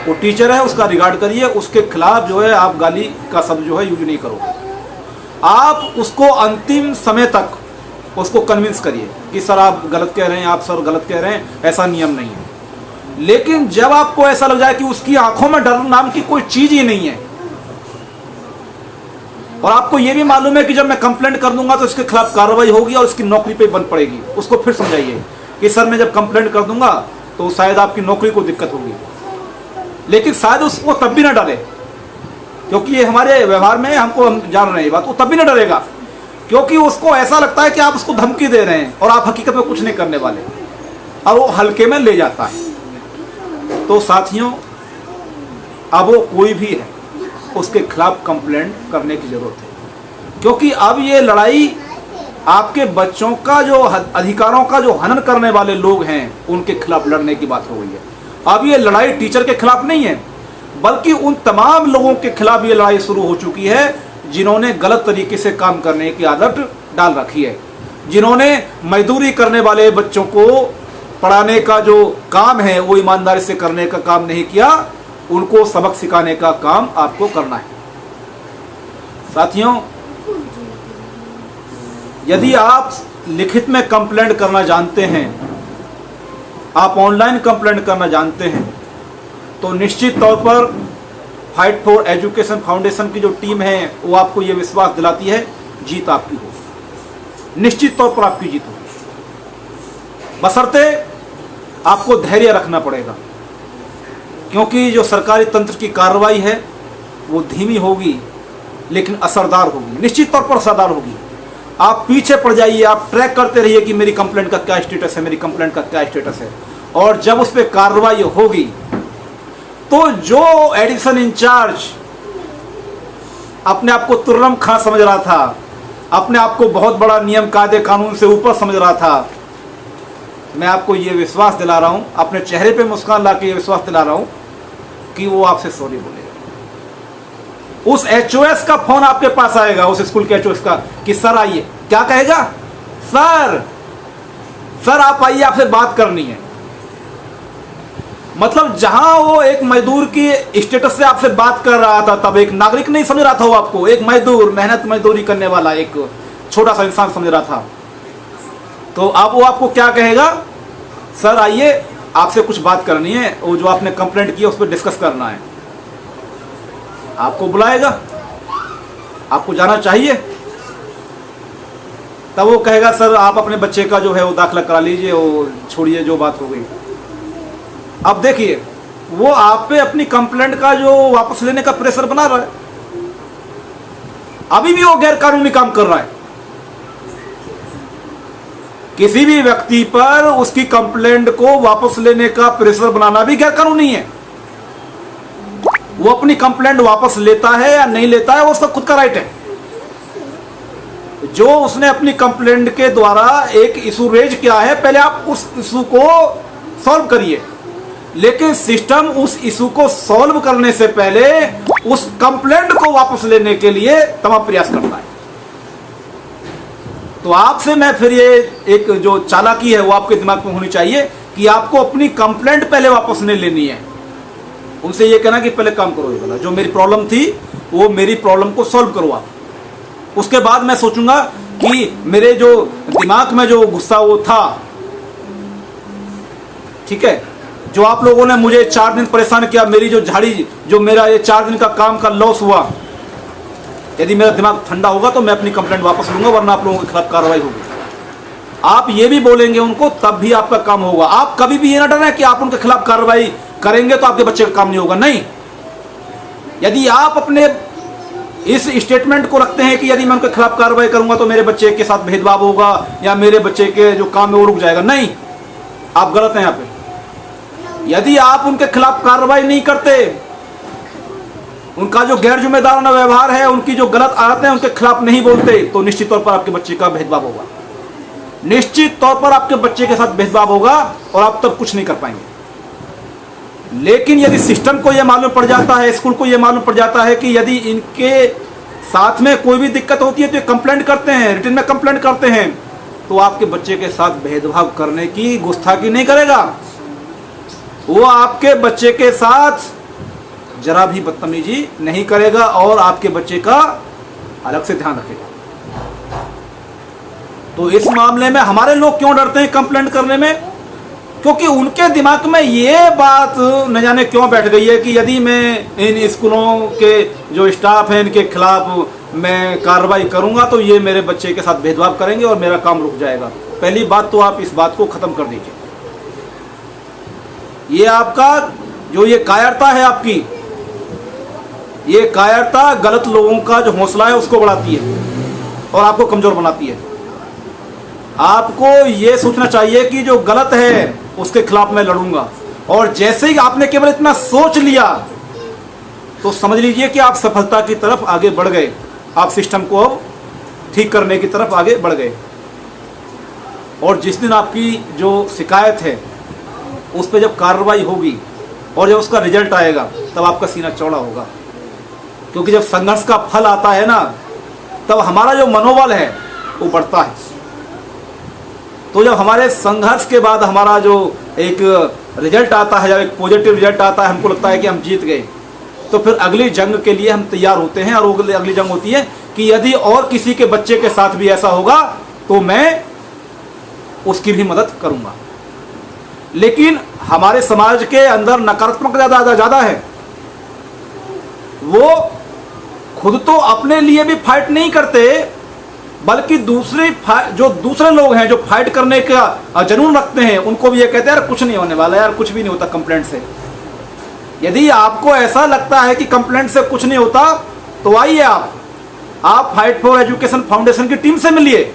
वो टीचर है, उसका रिगार्ड करिए, उसके खिलाफ जो है आप गाली का शब्द जो है यूज नहीं करो। आप उसको अंतिम समय तक उसको कन्विंस करिए कि सर आप गलत कह रहे हैं, आप सर गलत कह रहे हैं, ऐसा नियम नहीं है। लेकिन जब आपको ऐसा लग जाए कि उसकी आंखों में डर नाम की कोई चीज ही नहीं है, और आपको यह भी मालूम है कि जब मैं कंप्लेंट कर दूंगा तो इसके खिलाफ कार्रवाई होगी और इसकी नौकरी पे बंद पड़ेगी, उसको फिर समझाइए कि सर मैं जब कंप्लेंट कर दूंगा तो शायद आपकी नौकरी को दिक्कत होगी। लेकिन शायद उसको तब भी ना डरे, क्योंकि ये हमारे व्यवहार में हमको, हम जान रहे हैं ये बात, वो तब भी ना डरेगा, क्योंकि उसको ऐसा लगता है कि आप उसको धमकी दे रहे हैं और आप हकीकत में कुछ नहीं करने वाले, और वो हल्के में ले जाता है। तो साथियों, अब वो कोई भी है, उसके खिलाफ कंप्लेंट करने की जरूरत है, क्योंकि अब ये लड़ाई आपके बच्चों का जो अधिकारों का जो हनन करने वाले लोग हैं उनके खिलाफ लड़ने की बात हो गई है। अब ये लड़ाई टीचर के खिलाफ नहीं है, बल्कि उन तमाम लोगों के खिलाफ ये लड़ाई शुरू हो चुकी है जिन्होंने गलत तरीके से काम करने की आदत डाल रखी है, जिन्होंने मजदूरी करने वाले बच्चों को पढ़ाने का जो काम है वो ईमानदारी से करने का काम नहीं किया, उनको सबक सिखाने का काम आपको करना है। साथियों, यदि आप लिखित में कंप्लेंट करना जानते हैं, आप ऑनलाइन कंप्लेंट करना जानते हैं, तो निश्चित तौर पर फाइट फॉर एजुकेशन फाउंडेशन की जो टीम है वो आपको ये विश्वास दिलाती है जीत आपकी होगी, निश्चित तौर पर आपकी जीत होगी। बशर्ते आपको धैर्य रखना पड़ेगा, क्योंकि जो सरकारी तंत्र की कार्रवाई है वो धीमी होगी लेकिन असरदार होगी, निश्चित तौर पर असरदार होगी। आप पीछे पड़ जाइए, आप ट्रैक करते रहिए कि मेरी कंप्लेंट का क्या स्टेटस है, मेरी कंप्लेंट का क्या स्टेटस है, और जब उस पर कार्रवाई होगी तो जो एडिशन इंचार्ज अपने आप को तुर्रम खां समझ रहा था, अपने आप को बहुत बड़ा नियम कायदे कानून से ऊपर समझ रहा था, मैं आपको ये विश्वास दिला रहा हूं, अपने चेहरे पे मुस्कान ला के ये विश्वास दिला रहा हूं कि वो आपसे सॉरी बोलेगा। उस एचओएस का फोन आपके पास आएगा, उस स्कूल के एचओएस का, कि सर आइए। क्या कहेगा? सर आप आइए, आपसे बात करनी है। मतलब जहां वो एक मजदूर की स्टेटस से आपसे बात कर रहा था, तब एक नागरिक नहीं समझ रहा था वो आपको, एक मजदूर, मेहनत मजदूरी करने वाला एक छोटा सा इंसान समझ रहा था। तो अब वो आपको क्या कहेगा? सर आइए, आपसे कुछ बात करनी है, वो जो आपने कंप्लेंट की है उस पर डिस्कस करना है। आपको बुलाएगा, आपको जाना चाहिए। तब वो कहेगा सर आप अपने बच्चे का जो है वो दाखिला करा लीजिए, वो छोड़िए जो बात हो गई। अब देखिए, वो आप पे अपनी कंप्लेंट का जो वापस लेने का प्रेशर बना रहा है, अभी भी वो गैर कानूनी काम कर रहा है। किसी भी व्यक्ति पर उसकी कंप्लेंट को वापस लेने का प्रेशर बनाना भी गैर कानूनी है। वो अपनी कंप्लेंट वापस लेता है या नहीं लेता है वो उसका खुद का राइट है। जो उसने अपनी कंप्लेंट के द्वारा एक इशू रेज किया है, पहले आप उस इशू को सॉल्व करिए, लेकिन सिस्टम उस इशू को सॉल्व करने से पहले उस कंप्लेंट को वापस लेने के लिए तमाम प्रयास करता है। तो आपसे मैं फिर ये एक जो चालाकी है वो आपके दिमाग में होनी चाहिए कि आपको अपनी कंप्लेंट पहले वापस नहीं लेनी है। उनसे ये कहना कि पहले काम करो, ये वाला जो मेरी प्रॉब्लम थी वो मेरी प्रॉब्लम को सॉल्व करो आप, उसके बाद मैं सोचूंगा कि मेरे जो दिमाग में जो गुस्सा वो था, ठीक है, जो आप लोगों ने मुझे 4 दिन परेशान किया, मेरी जो झाड़ी, जो मेरा ये 4 दिन का काम का लॉस हुआ, यदि मेरा दिमाग ठंडा होगा तो मैं अपनी कंप्लेंट वापस लूंगा, वरना आप लोगों के खिलाफ कार्रवाई होगी। आप ये भी बोलेंगे उनको, तब भी आपका काम होगा। आप कभी भी ये ना डरें कि आप उनके खिलाफ कार्रवाई करेंगे तो आपके बच्चे का काम नहीं होगा। नहीं, यदि आप अपने इस स्टेटमेंट को रखते हैं कि यदि मैं उनके खिलाफ कार्रवाई करूंगा तो मेरे बच्चे के साथ भेदभाव होगा या मेरे बच्चे के जो काम है वो रुक जाएगा, नहीं, आप गलत हैं यहाँ पे। यदि आप उनके खिलाफ कार्रवाई नहीं करते, उनका जो गैर जिम्मेदाराना व्यवहार है, उनकी जो गलत आदतें हैं, उनके खिलाफ नहीं बोलते, तो निश्चित तौर पर आपके बच्चे का भेदभाव होगा, निश्चित तौर पर आपके बच्चे के साथ भेदभाव होगा और आप तब कुछ नहीं कर पाएंगे। लेकिन यदि सिस्टम को यह मालूम पड़ जाता है, स्कूल को यह मालूम पड़ जाता है कि यदि इनके साथ में कोई भी दिक्कत होती है तो ये कंप्लेंट करते हैं, रिटन में कंप्लेंट करते हैं, तो आपके बच्चे के साथ भेदभाव करने की गुस्ताखी नहीं करेगा, वो आपके बच्चे के साथ जरा भी बदतमीजी नहीं करेगा और आपके बच्चे का अलग से ध्यान रखेगा। तो इस मामले में हमारे लोग क्यों डरते हैं कंप्लेंट करने में? क्योंकि उनके दिमाग में ये बात न जाने क्यों बैठ गई है कि यदि मैं इन स्कूलों के जो स्टाफ हैं इनके खिलाफ मैं कार्रवाई करूंगा तो ये मेरे बच्चे के साथ भेदभाव करेंगे और मेरा काम रुक जाएगा। पहली बात तो आप इस बात को खत्म कर दीजिए। ये आपका जो ये कायरता है आपकी, ये कायरता गलत लोगों का जो हौसला है उसको बढ़ाती है और आपको कमजोर बनाती है। आपको ये सोचना चाहिए कि जो गलत है उसके खिलाफ मैं लड़ूंगा, और जैसे ही आपने केवल इतना सोच लिया तो समझ लीजिए कि आप सफलता की तरफ आगे बढ़ गए, आप सिस्टम को अब ठीक करने की तरफ आगे बढ़ गए। और जिस दिन आपकी जो शिकायत है उस पर जब कार्रवाई होगी और जब उसका रिजल्ट आएगा तब आपका सीना चौड़ा होगा, क्योंकि जब संघर्ष का फल आता है ना तब हमारा जो मनोबल है वो बढ़ता है। तो जब हमारे संघर्ष के बाद हमारा जो एक रिजल्ट आता है, जब एक पॉजिटिव रिजल्ट आता है, हमको लगता है कि हम जीत गए, तो फिर अगली जंग के लिए हम तैयार होते हैं। और अगली जंग होती है कि यदि और किसी के बच्चे के साथ भी ऐसा होगा तो मैं उसकी भी मदद करूंगा। लेकिन हमारे समाज के अंदर नकारात्मक ज़्यादा है। वो खुद तो अपने लिए भी फाइट नहीं करते, बल्कि जो दूसरे लोग हैं जो फाइट करने का जुनून रखते हैं, उनको भी ये कहते हैं यार कुछ नहीं होने वाला, यार कुछ भी नहीं होता कंप्लेंट से। यदि आपको ऐसा लगता है कि कंप्लेंट से कुछ नहीं होता, तो आइए आप फाइट फॉर एजुकेशन फाउंडेशन की टीम से मिलिए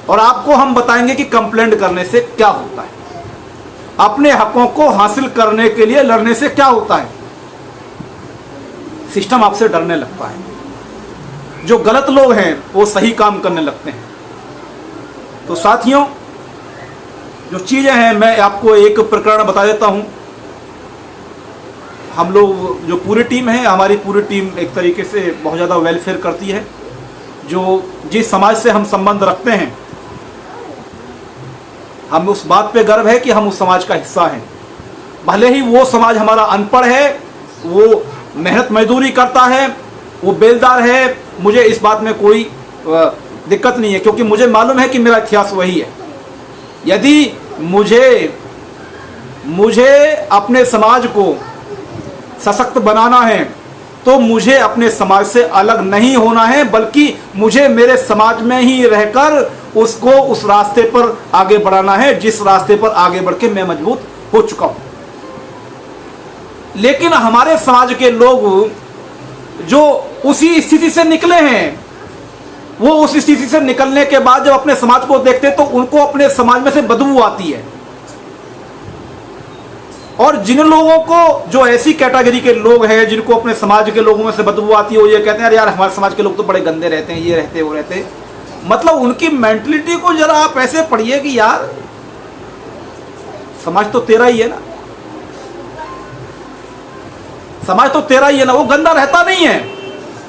और आपको हम बताएंगे कि कंप्लेंट करने से क्या होता है, अपने हकों को हासिल करने के लिए लड़ने से क्या होता है। सिस्टम आपसे डरने लगता है, जो गलत लोग हैं वो सही काम करने लगते हैं। तो साथियों, जो चीजें हैं मैं आपको एक प्रकरण बता देता हूं। हम लोग जो पूरी टीम है, हमारी पूरी टीम एक तरीके से बहुत ज़्यादा वेलफेयर करती है। जो जिस समाज से हम संबंध रखते हैं, हम उस बात पे गर्व है कि हम उस समाज का हिस्सा हैं। भले ही वो समाज हमारा अनपढ़ है, वो मेहनत मजदूरी करता है, वो बेलदार है, मुझे इस बात में कोई दिक्कत नहीं है, क्योंकि मुझे मालूम है कि मेरा इतिहास वही है। यदि मुझे अपने समाज को सशक्त बनाना है, तो मुझे अपने समाज से अलग नहीं होना है, बल्कि मुझे मेरे समाज में ही रहकर उसको उस रास्ते पर आगे बढ़ाना है जिस रास्ते पर आगे बढ़ के मैं मजबूत हो चुका हूं। लेकिन हमारे समाज के लोग जो उसी स्थिति से निकले हैं, वो उस स्थिति से निकलने के बाद जब अपने समाज को देखते हैं तो उनको अपने समाज में से बदबू आती है। और जिन लोगों को, जो ऐसी कैटेगरी के लोग हैं जिनको अपने समाज के लोगों में से बदबू आती है, वो ये कहते हैं यार हमारे समाज के लोग तो बड़े गंदे रहते हैं, ये रहते वो रहते। मतलब उनकी मेंटलिटी को जरा आप ऐसे पढ़िए कि यार समाज तो तेरा ही है ना, समाज तो तेरा ही है ना। वो गंदा रहता नहीं है,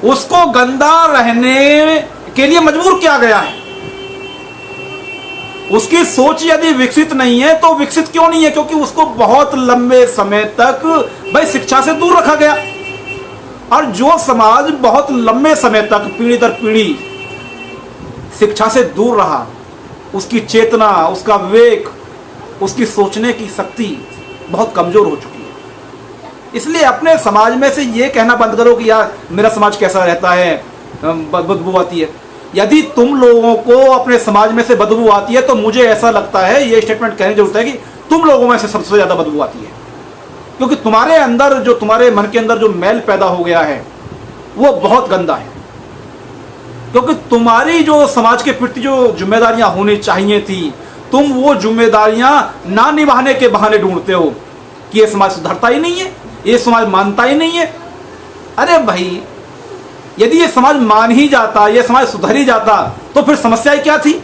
उसको गंदा रहने के लिए मजबूर किया गया है। उसकी सोच यदि विकसित नहीं है तो विकसित क्यों नहीं है? क्योंकि उसको बहुत लंबे समय तक भाई शिक्षा से दूर रखा गया। और जो समाज बहुत लंबे समय तक पीढ़ी दर पीढ़ी शिक्षा से दूर रहा, उसकी चेतना, उसका विवेक, उसकी सोचने की शक्ति बहुत कमजोर हो चुकी है। इसलिए अपने समाज में से ये कहना बंद करो कि यार मेरा समाज कैसा रहता है, बदबू आती है। यदि तुम लोगों को अपने समाज में से बदबू आती है तो मुझे ऐसा लगता है, ये स्टेटमेंट कहने की जरूरत है कि तुम लोगों में से सबसे ज्यादा बदबू आती है। क्योंकि तुम्हारे अंदर, जो तुम्हारे मन के अंदर जो मैल पैदा हो गया है वो बहुत गंदा है। क्योंकि तुम्हारी जो समाज के प्रति जो जिम्मेदारियां होनी चाहिए थी, तुम वो जिम्मेदारियां ना निभाने के बहाने ढूंढते हो कि ये समाज सुधरता ही नहीं है, ये समाज मानता ही नहीं है। अरे भाई, यदि ये समाज मान ही जाता, ये समाज सुधर ही जाता, तो फिर समस्या क्या थी?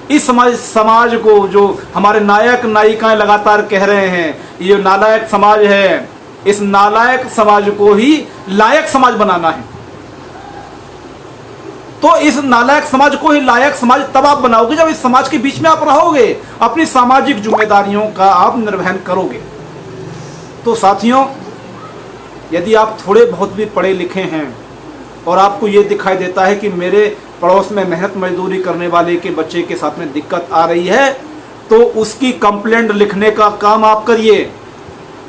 इस समाज को जो हमारे नायक नायिकाएं लगातार कह रहे हैं, ये नालायक समाज है, इस नालायक समाज को ही लायक समाज बनाना है। तो इस नालायक समाज को ही लायक समाज तब आप बनाओगे जब इस समाज के बीच में आप रहोगे, अपनी सामाजिक जिम्मेदारियों का आप निर्वहन करोगे। तो साथियों, यदि आप थोड़े बहुत भी पढ़े लिखे हैं और आपको ये दिखाई देता है कि मेरे पड़ोस में मेहनत मजदूरी करने वाले के बच्चे के साथ में दिक्कत आ रही है, तो उसकी कंप्लेंट लिखने का काम आप करिए,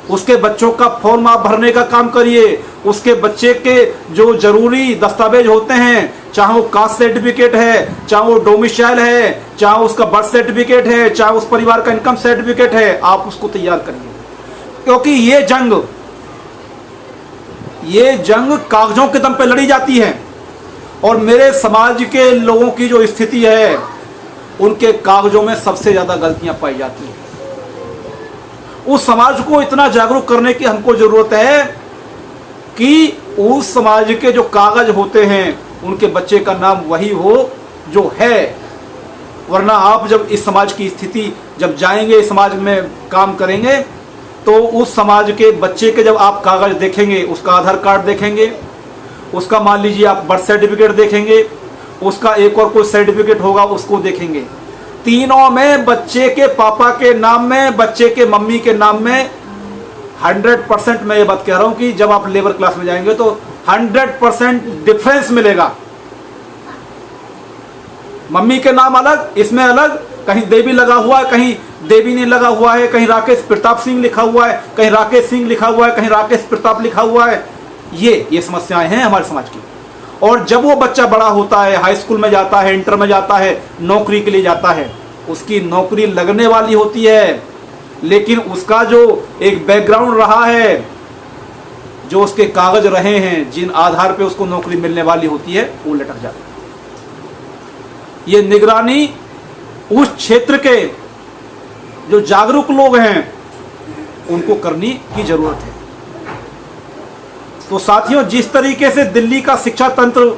उसके बच्चों का फॉर्म आप भरने का काम करिए, उसके बच्चे के जो जरूरी दस्तावेज होते हैं, चाहे वो कास्ट सर्टिफिकेट है, चाहे वो डोमिसाइल है, चाहे उसका बर्थ सर्टिफिकेट है, चाहे उस परिवार का इनकम सर्टिफिकेट है, आप उसको तैयार करिए। क्योंकि ये जंग कागजों के दम पे लड़ी जाती है। और मेरे समाज के लोगों की जो स्थिति है, उनके कागजों में सबसे ज्यादा गलतियां पाई जाती हैं। उस समाज को इतना जागरूक करने की हमको जरूरत है कि उस समाज के जो कागज होते हैं, उनके बच्चे का नाम वही हो जो है। वरना आप जब इस समाज की स्थिति जब जाएंगे, इस समाज में काम करेंगे, तो उस समाज के बच्चे के जब आप कागज देखेंगे, उसका आधार कार्ड देखेंगे, उसका मान लीजिए आप बर्थ सर्टिफिकेट देखेंगे, उसका एक और कोई सर्टिफिकेट होगा उसको देखेंगे, तीनों में बच्चे के पापा के नाम में, बच्चे के मम्मी के नाम में 100% मैं ये बात कह रहा हूं कि जब आप लेबर क्लास में जाएंगे तो 100% डिफरेंस मिलेगा। मम्मी के नाम अलग, इसमें अलग, कहीं देवी लगा हुआ है, कहीं देवी नहीं लगा हुआ है, कहीं राकेश प्रताप सिंह लिखा हुआ है, कहीं राकेश सिंह लिखा हुआ है, कहीं राकेश प्रताप लिखा हुआ है। ये समस्याएं हैं हमारे समाज की। और जब वो बच्चा बड़ा होता है, हाई स्कूल में जाता है, इंटर में जाता है, नौकरी के लिए जाता है, उसकी नौकरी लगने वाली होती है, लेकिन उसका जो एक बैकग्राउंड रहा है, जो उसके कागज रहे हैं, जिन आधार पे उसको नौकरी मिलने वाली होती है, वो लटक जाता है। ये निगरानी उस क्षेत्र के जो जागरूक लोग हैं उनको करने की जरूरत है। तो साथियों, जिस तरीके से दिल्ली का शिक्षा तंत्र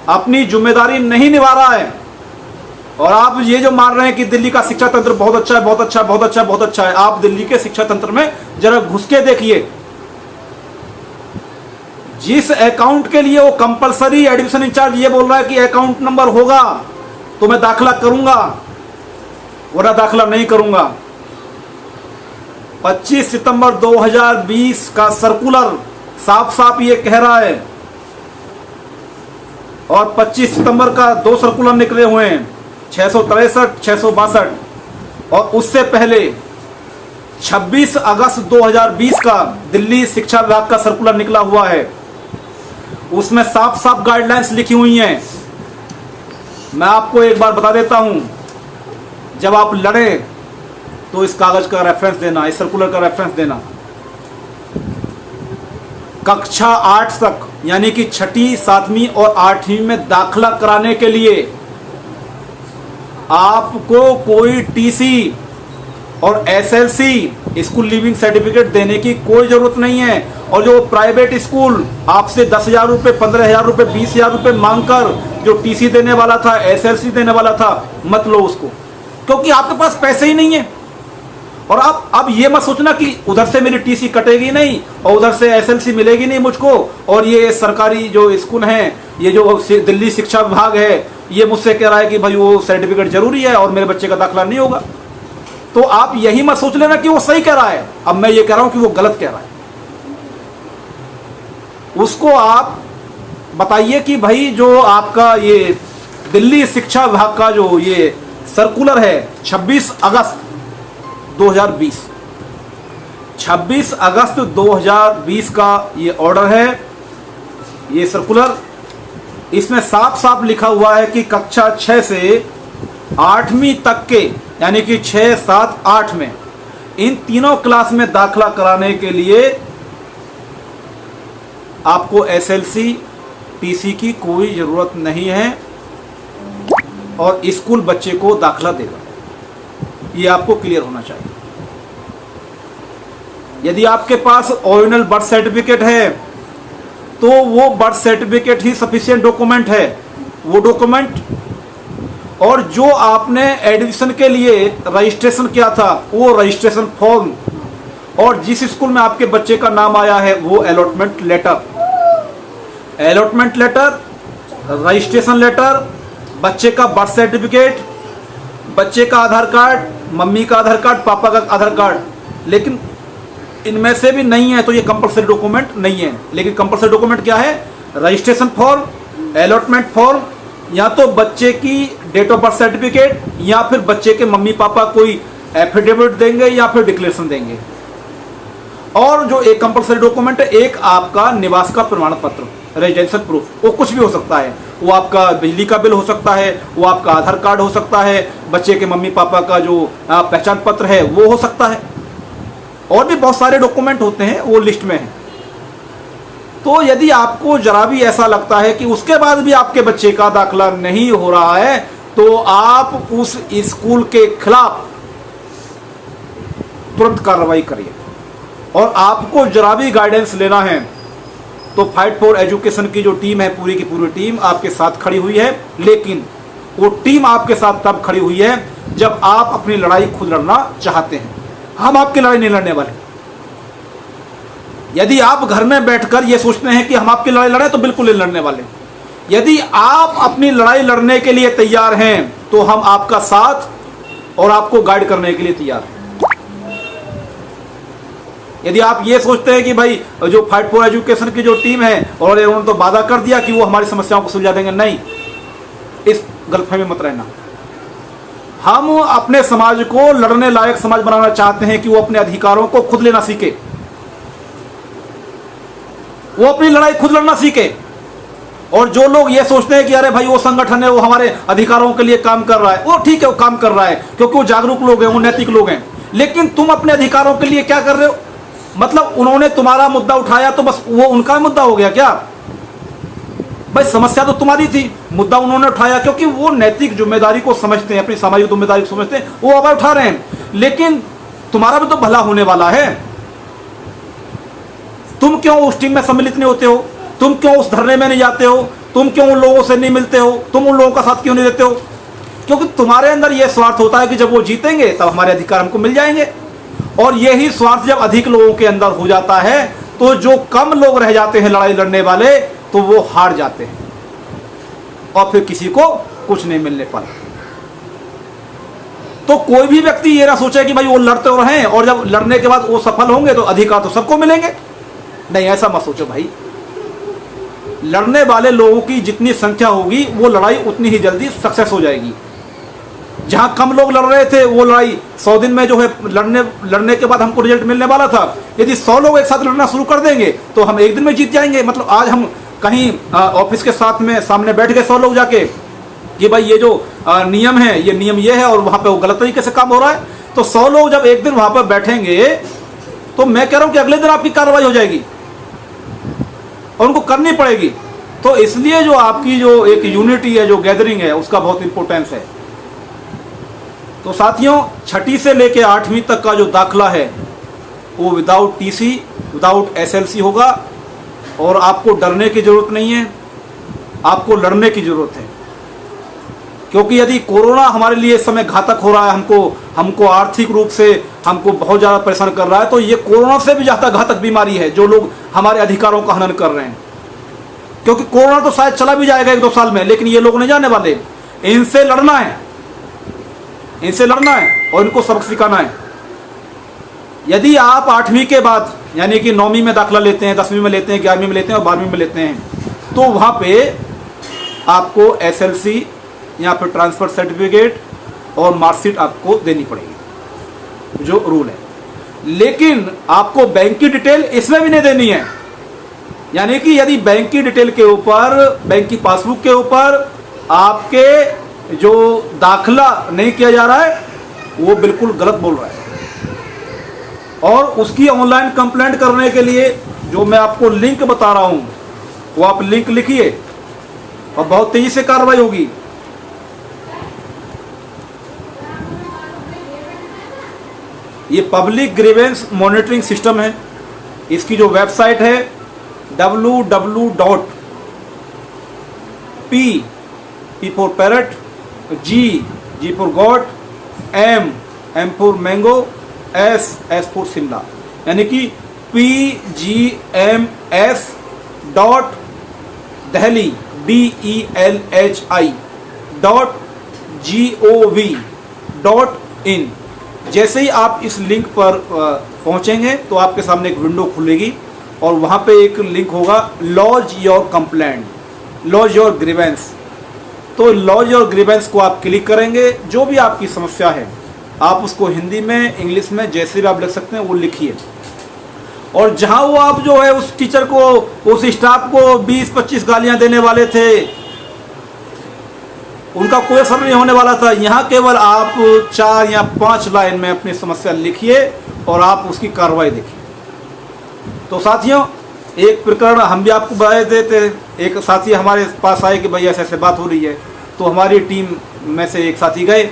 अपनी जिम्मेदारी नहीं निभा रहा है, और आप ये जो मान रहे हैं कि दिल्ली का शिक्षा तंत्र बहुत अच्छा है, बहुत अच्छा है, बहुत अच्छा है, बहुत अच्छा है, आप दिल्ली के शिक्षा तंत्र में जरा घुस के देखिए। जिस अकाउंट के लिए वो कंपलसरी एडमिशन इंचार्ज ये बोल रहा है कि अकाउंट नंबर होगा तो मैं दाखला करूंगा, वरना दाखला नहीं करूंगा। 25 सितंबर 2020 का सर्कुलर साफ साफ ये कह रहा है, और 25 सितंबर का 2 सर्कुलर निकले हुए हैं, 663, 662, और उससे पहले 26 अगस्त 2020 का दिल्ली शिक्षा विभाग का सर्कुलर निकला हुआ है। उसमें साफ साफ गाइडलाइंस लिखी हुई हैं। मैं आपको एक बार बता देता हूं, जब आप लड़े तो इस कागज का रेफरेंस देना, इस सर्कुलर का रेफरेंस देना। कक्षा 8 तक यानी कि 6ठी, 7वीं और 8वीं में दाखला कराने के लिए आपको कोई टीसी और एसएलसी स्कूल लिविंग सर्टिफिकेट देने की कोई जरूरत नहीं है। और जो प्राइवेट स्कूल आपसे 10,000 रुपये, 15,000 रुपये, 20,000 रुपये मांगकर जो टीसी देने वाला था, एसएलसी देने वाला था, मत लो उसको, क्योंकि आपके पास पैसे ही नहीं है। और आप अब ये मत सोचना कि उधर से मेरी टीसी कटेगी नहीं और उधर से एसएलसी मिलेगी नहीं मुझको, और ये सरकारी जो स्कूल हैं, ये जो दिल्ली शिक्षा विभाग है, ये मुझसे कह रहा है कि भाई वो सर्टिफिकेट जरूरी है और मेरे बच्चे का दाखला नहीं होगा। तो आप यही मत सोच लेना कि वो सही कह रहा है, अब मैं ये कह रहा हूं कि वो गलत कह रहा है। उसको आप बताइए कि भाई जो आपका ये दिल्ली शिक्षा विभाग का जो ये सर्कुलर है 26 अगस्त 2020, 26 अगस्त 2020 का ये ऑर्डर है, ये सर्कुलर, इसमें साफ साफ लिखा हुआ है कि कक्षा 6 से 8वीं तक के यानी कि 6, 7, 8 में इन तीनों क्लास में दाखला कराने के लिए आपको एसएलसी, टीसी की कोई जरूरत नहीं है और स्कूल बच्चे को दाखला देगा। ये आपको क्लियर होना चाहिए। यदि आपके पास ओरिजिनल बर्थ सर्टिफिकेट है तो वो बर्थ सर्टिफिकेट ही सफिशिएंट डॉक्यूमेंट है, वो डॉक्यूमेंट, और जो आपने एडमिशन के लिए रजिस्ट्रेशन किया था वो रजिस्ट्रेशन फॉर्म, और जिस स्कूल में आपके बच्चे का नाम आया है वो अलॉटमेंट लेटर, रजिस्ट्रेशन लेटर, बच्चे का बर्थ सर्टिफिकेट, बच्चे का आधार कार्ड, मम्मी का आधार कार्ड, पापा का आधार कार्ड। लेकिन इनमें से भी नहीं है तो ये कंपलसरी डॉक्यूमेंट नहीं है। लेकिन कंपलसरी डॉक्यूमेंट क्या है? रजिस्ट्रेशन फॉर्म, अलॉटमेंट फॉर्म, या तो बच्चे की डेट ऑफ बर्थ सर्टिफिकेट, या फिर बच्चे के मम्मी पापा कोई एफिडेविट देंगे या फिर डिक्लेरेशन देंगे। और जो एक कंपलसरी डॉक्यूमेंट है, एक आपका निवास का प्रमाण पत्र, रेजिडेंशियल प्रूफ, वो कुछ भी हो सकता है। वो आपका बिजली का बिल हो सकता है, वो आपका आधार कार्ड हो सकता है, बच्चे के मम्मी पापा का जो पहचान पत्र है वो हो सकता है, और भी बहुत सारे डॉक्यूमेंट होते हैं, वो लिस्ट में है। तो यदि आपको जरा भी ऐसा लगता है कि उसके बाद भी आपके बच्चे का दाखला नहीं हो रहा है तो आप उस स्कूल के खिलाफ तुरंत कार्रवाई करिए। और आपको जरा भी गाइडेंस लेना है तो फाइट फॉर एजुकेशन की जो टीम है, पूरी की पूरी टीम आपके साथ खड़ी हुई है। लेकिन वो टीम आपके साथ तब खड़ी हुई है जब आप अपनी लड़ाई खुद लड़ना चाहते हैं। हम आपकी लड़ाई नहीं लड़ने वाले। यदि आप घर में बैठकर ये सोचते हैं कि हम आपकी लड़ाई लड़ें तो बिल्कुल नहीं लड़ने वाले। यदि आप अपनी लड़ाई लड़ने के लिए तैयार हैं तो हम आपका साथ और आपको गाइड करने के लिए तैयार हैं। यदि आप ये सोचते हैं कि भाई जो फाइट फॉर एजुकेशन की जो टीम है और उन्होंने तो वादा कर दिया कि वो हमारी समस्याओं को सुलझा देंगे, नहीं, इस गलतफहमी मत रहना। हम अपने समाज को लड़ने लायक समाज बनाना चाहते हैं कि वो अपने अधिकारों को खुद लेना सीखे, वो अपनी लड़ाई खुद लड़ना सीखे। और जो लोग ये सोचते हैं कि अरे भाई वो संगठन है, वो हमारे अधिकारों के लिए काम कर रहा है, वो ठीक है, वो काम कर रहा है क्योंकि वो जागरूक लोग हैं, वो नैतिक लोग हैं, लेकिन तुम अपने अधिकारों के लिए क्या कर रहे हो? मतलब उन्होंने तुम्हारा मुद्दा उठाया तो बस वो उनका मुद्दा हो गया क्या? भाई समस्या तो तुम्हारी थी, मुद्दा उन्होंने उठाया क्योंकि वो नैतिक जिम्मेदारी को समझते हैं, अपनी सामाजिक जिम्मेदारी को समझते हैं, वो आवाज उठा रहे हैं, लेकिन तुम्हारा भी तो भला होने वाला है। तुम क्यों उस टीम में सम्मिलित नहीं होते हो? तुम क्यों उस धरने में नहीं जाते हो? तुम क्यों उन लोगों से नहीं मिलते हो? तुम उन लोगों का साथ क्यों नहीं देते हो? क्योंकि तुम्हारे अंदर यह स्वार्थ होता है कि जब वो जीतेंगे तब हमारे अधिकार हमको मिल जाएंगे। और यही स्वार्थ जब अधिक लोगों के अंदर हो जाता है तो जो कम लोग रह जाते हैं लड़ाई लड़ने वाले, तो वो हार जाते हैं और फिर किसी को कुछ नहीं मिलने पर। तो कोई भी व्यक्ति ये ना सोचे कि भाई वो लड़ते हो रहे हैं और जब लड़ने के बाद वो सफल होंगे तो अधिकार तो सबको मिलेंगे। नहीं, ऐसा मत सोचो भाई। लड़ने वाले लोगों की जितनी संख्या होगी वो लड़ाई उतनी ही जल्दी सक्सेस हो जाएगी। जहां कम लोग लड़ रहे थे वो लड़ाई 100 दिन में जो है लड़ने के बाद हमको रिजल्ट मिलने वाला था। यदि 100 लोग एक साथ लड़ना शुरू कर देंगे तो हम एक दिन में जीत जाएंगे। मतलब आज हम कहीं ऑफिस के साथ में सामने बैठ गए 100 लोग जाके कि भाई ये जो नियम है ये नियम ये है और वहां पे वो गलत तरीके से काम हो रहा है, तो 100 लोग जब एक दिन वहां पर बैठेंगे तो मैं कह रहा हूं कि अगले दिन आपकी कार्रवाई हो जाएगी और उनको करनी पड़ेगी। तो इसलिए जो आपकी जो एक यूनिटी है, जो गैदरिंग है, उसका बहुत इंपॉर्टेंस है। तो साथियों, 6ठी से लेके 8वीं तक का जो दाखला है वो विदाउट टीसी, विदाउट एसएलसी होगा और आपको डरने की जरूरत नहीं है, आपको लड़ने की जरूरत है। क्योंकि यदि कोरोना हमारे लिए इस समय घातक हो रहा है, हमको आर्थिक रूप से हमको बहुत ज़्यादा परेशान कर रहा है, तो ये कोरोना से भी ज़्यादा घातक बीमारी है जो लोग हमारे अधिकारों का हनन कर रहे हैं। क्योंकि कोरोना तो शायद चला भी जाएगा 1-2 साल में, लेकिन ये लोग नहीं जाने वाले। इनसे लड़ना है, इनसे लड़ना है और इनको सबक सिखाना है। यदि आप 8वीं के बाद यानी कि 9वीं में दाखिला लेते हैं, 10वीं में लेते हैं, 11वीं में लेते हैं और 12वीं में लेते हैं, तो वहाँ पे आपको एसएलसी या फिर ट्रांसफर सर्टिफिकेट और मार्कशीट आपको देनी पड़ेगी, जो रूल है। लेकिन आपको बैंक की डिटेल इसमें भी नहीं देनी है। यानी कि यदि बैंक की डिटेल के ऊपर, बैंक की पासबुक के ऊपर आपके जो दाखिला नहीं किया जा रहा है वो बिल्कुल गलत बोल रहा है। और उसकी ऑनलाइन कंप्लेंट करने के लिए जो मैं आपको लिंक बता रहा हूं वो आप लिंक लिखिए और बहुत तेजी से कार्रवाई होगी। ये पब्लिक ग्रीवेंस मॉनिटरिंग सिस्टम है। इसकी जो वेबसाइट है www.p for parrot, G for God, M for mango, S for Shimla, यानी कि pgms.delhi delhi.gov.in। जैसे ही आप इस लिंक पर पहुंचेंगे तो आपके सामने एक विंडो खुलेगी और वहां पे एक लिंक होगा lodge your complaint, lodge your grievance. तो लॉज योर ग्रीवेंस को आप क्लिक करेंगे। जो भी आपकी समस्या है आप उसको हिंदी में, इंग्लिश में, जैसे भी आप लिख सकते हैं वो लिखिए। और जहां वो आप जो है उस टीचर को, उस स्टाफ को 20-25 गालियां देने वाले थे, उनका कोई असर नहीं होने वाला था। यहाँ केवल आप 4 या 5 लाइन में अपनी समस्या लिखिए और आप उसकी कार्रवाई देखिए। तो साथियों, एक प्रकरण हम भी आपको बता देते। एक साथी हमारे पास आए कि भाई ऐसे ऐसे बात हो रही है, तो हमारी टीम में से एक साथी गए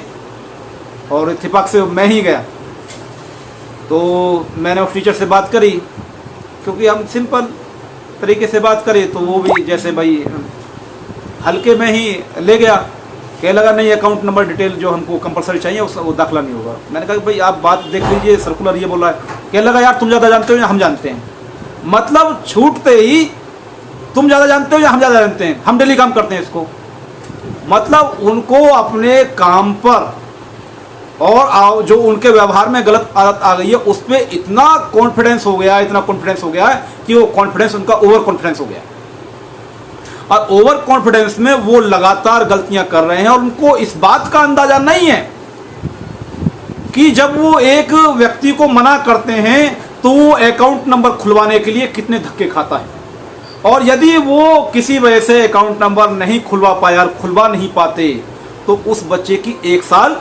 और इत्तेफाक से मैं ही गया। तो मैंने उस टीचर से बात करी, क्योंकि हम सिंपल तरीके से बात करें, तो वो भी जैसे भाई हल्के में ही ले गया। कह लगा नहीं, अकाउंट नंबर डिटेल जो हमको कंपलसरी चाहिए वो दाखिला नहीं होगा। मैंने कहा कि भाई आप बात देख लीजिए, सर्कुलर ये बोला है। कह लगा यार तुम ज़्यादा जानते हो या हम जानते हैं। मतलब छूटते ही तुम ज़्यादा जानते हो या हम ज़्यादा जानते हैं, हम डेली काम करते हैं इसको। मतलब उनको अपने काम पर और जो उनके व्यवहार में गलत आदत आ गई है उस पर इतना कॉन्फिडेंस हो गया, इतना कॉन्फिडेंस हो गया कि वो कॉन्फिडेंस उनका ओवर कॉन्फिडेंस हो गया। और ओवर कॉन्फिडेंस में वो लगातार गलतियां कर रहे हैं और उनको इस बात का अंदाजा नहीं है कि जब वो एक व्यक्ति को मना करते हैं तो वो अकाउंट नंबर खुलवाने के लिए कितने धक्के खाता है, और यदि वो किसी वजह से अकाउंट नंबर नहीं खुलवा पाया, खुलवा नहीं पाते, तो उस बच्चे की 1 साल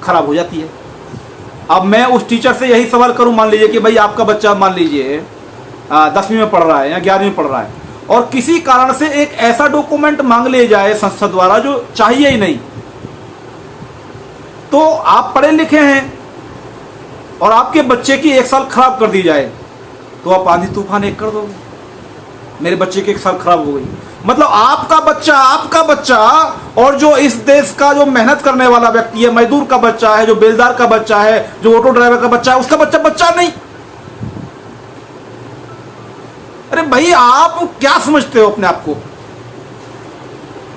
खराब हो जाती है। अब मैं उस टीचर से यही सवाल करूं, मान लीजिए कि भाई आपका बच्चा मान लीजिए 10वीं में पढ़ रहा है या 11वीं में पढ़ रहा है, और किसी कारण से एक ऐसा डॉक्यूमेंट मांग ले जाए संस्था द्वारा जो चाहिए ही नहीं, तो आप पढ़े लिखे हैं और आपके बच्चे की 1 साल खराब कर दी जाए, तो आप आंधी तूफान एक कर दोगे, मेरे बच्चे की 1 साल खराब हो गई। मतलब आपका बच्चा और जो इस देश का जो मेहनत करने वाला व्यक्ति है, मजदूर का बच्चा है, जो बेलदार का बच्चा है, जो ऑटो ड्राइवर का बच्चा है, उसका बच्चा नहीं। अरे भाई, आप क्या समझते हो अपने आप को?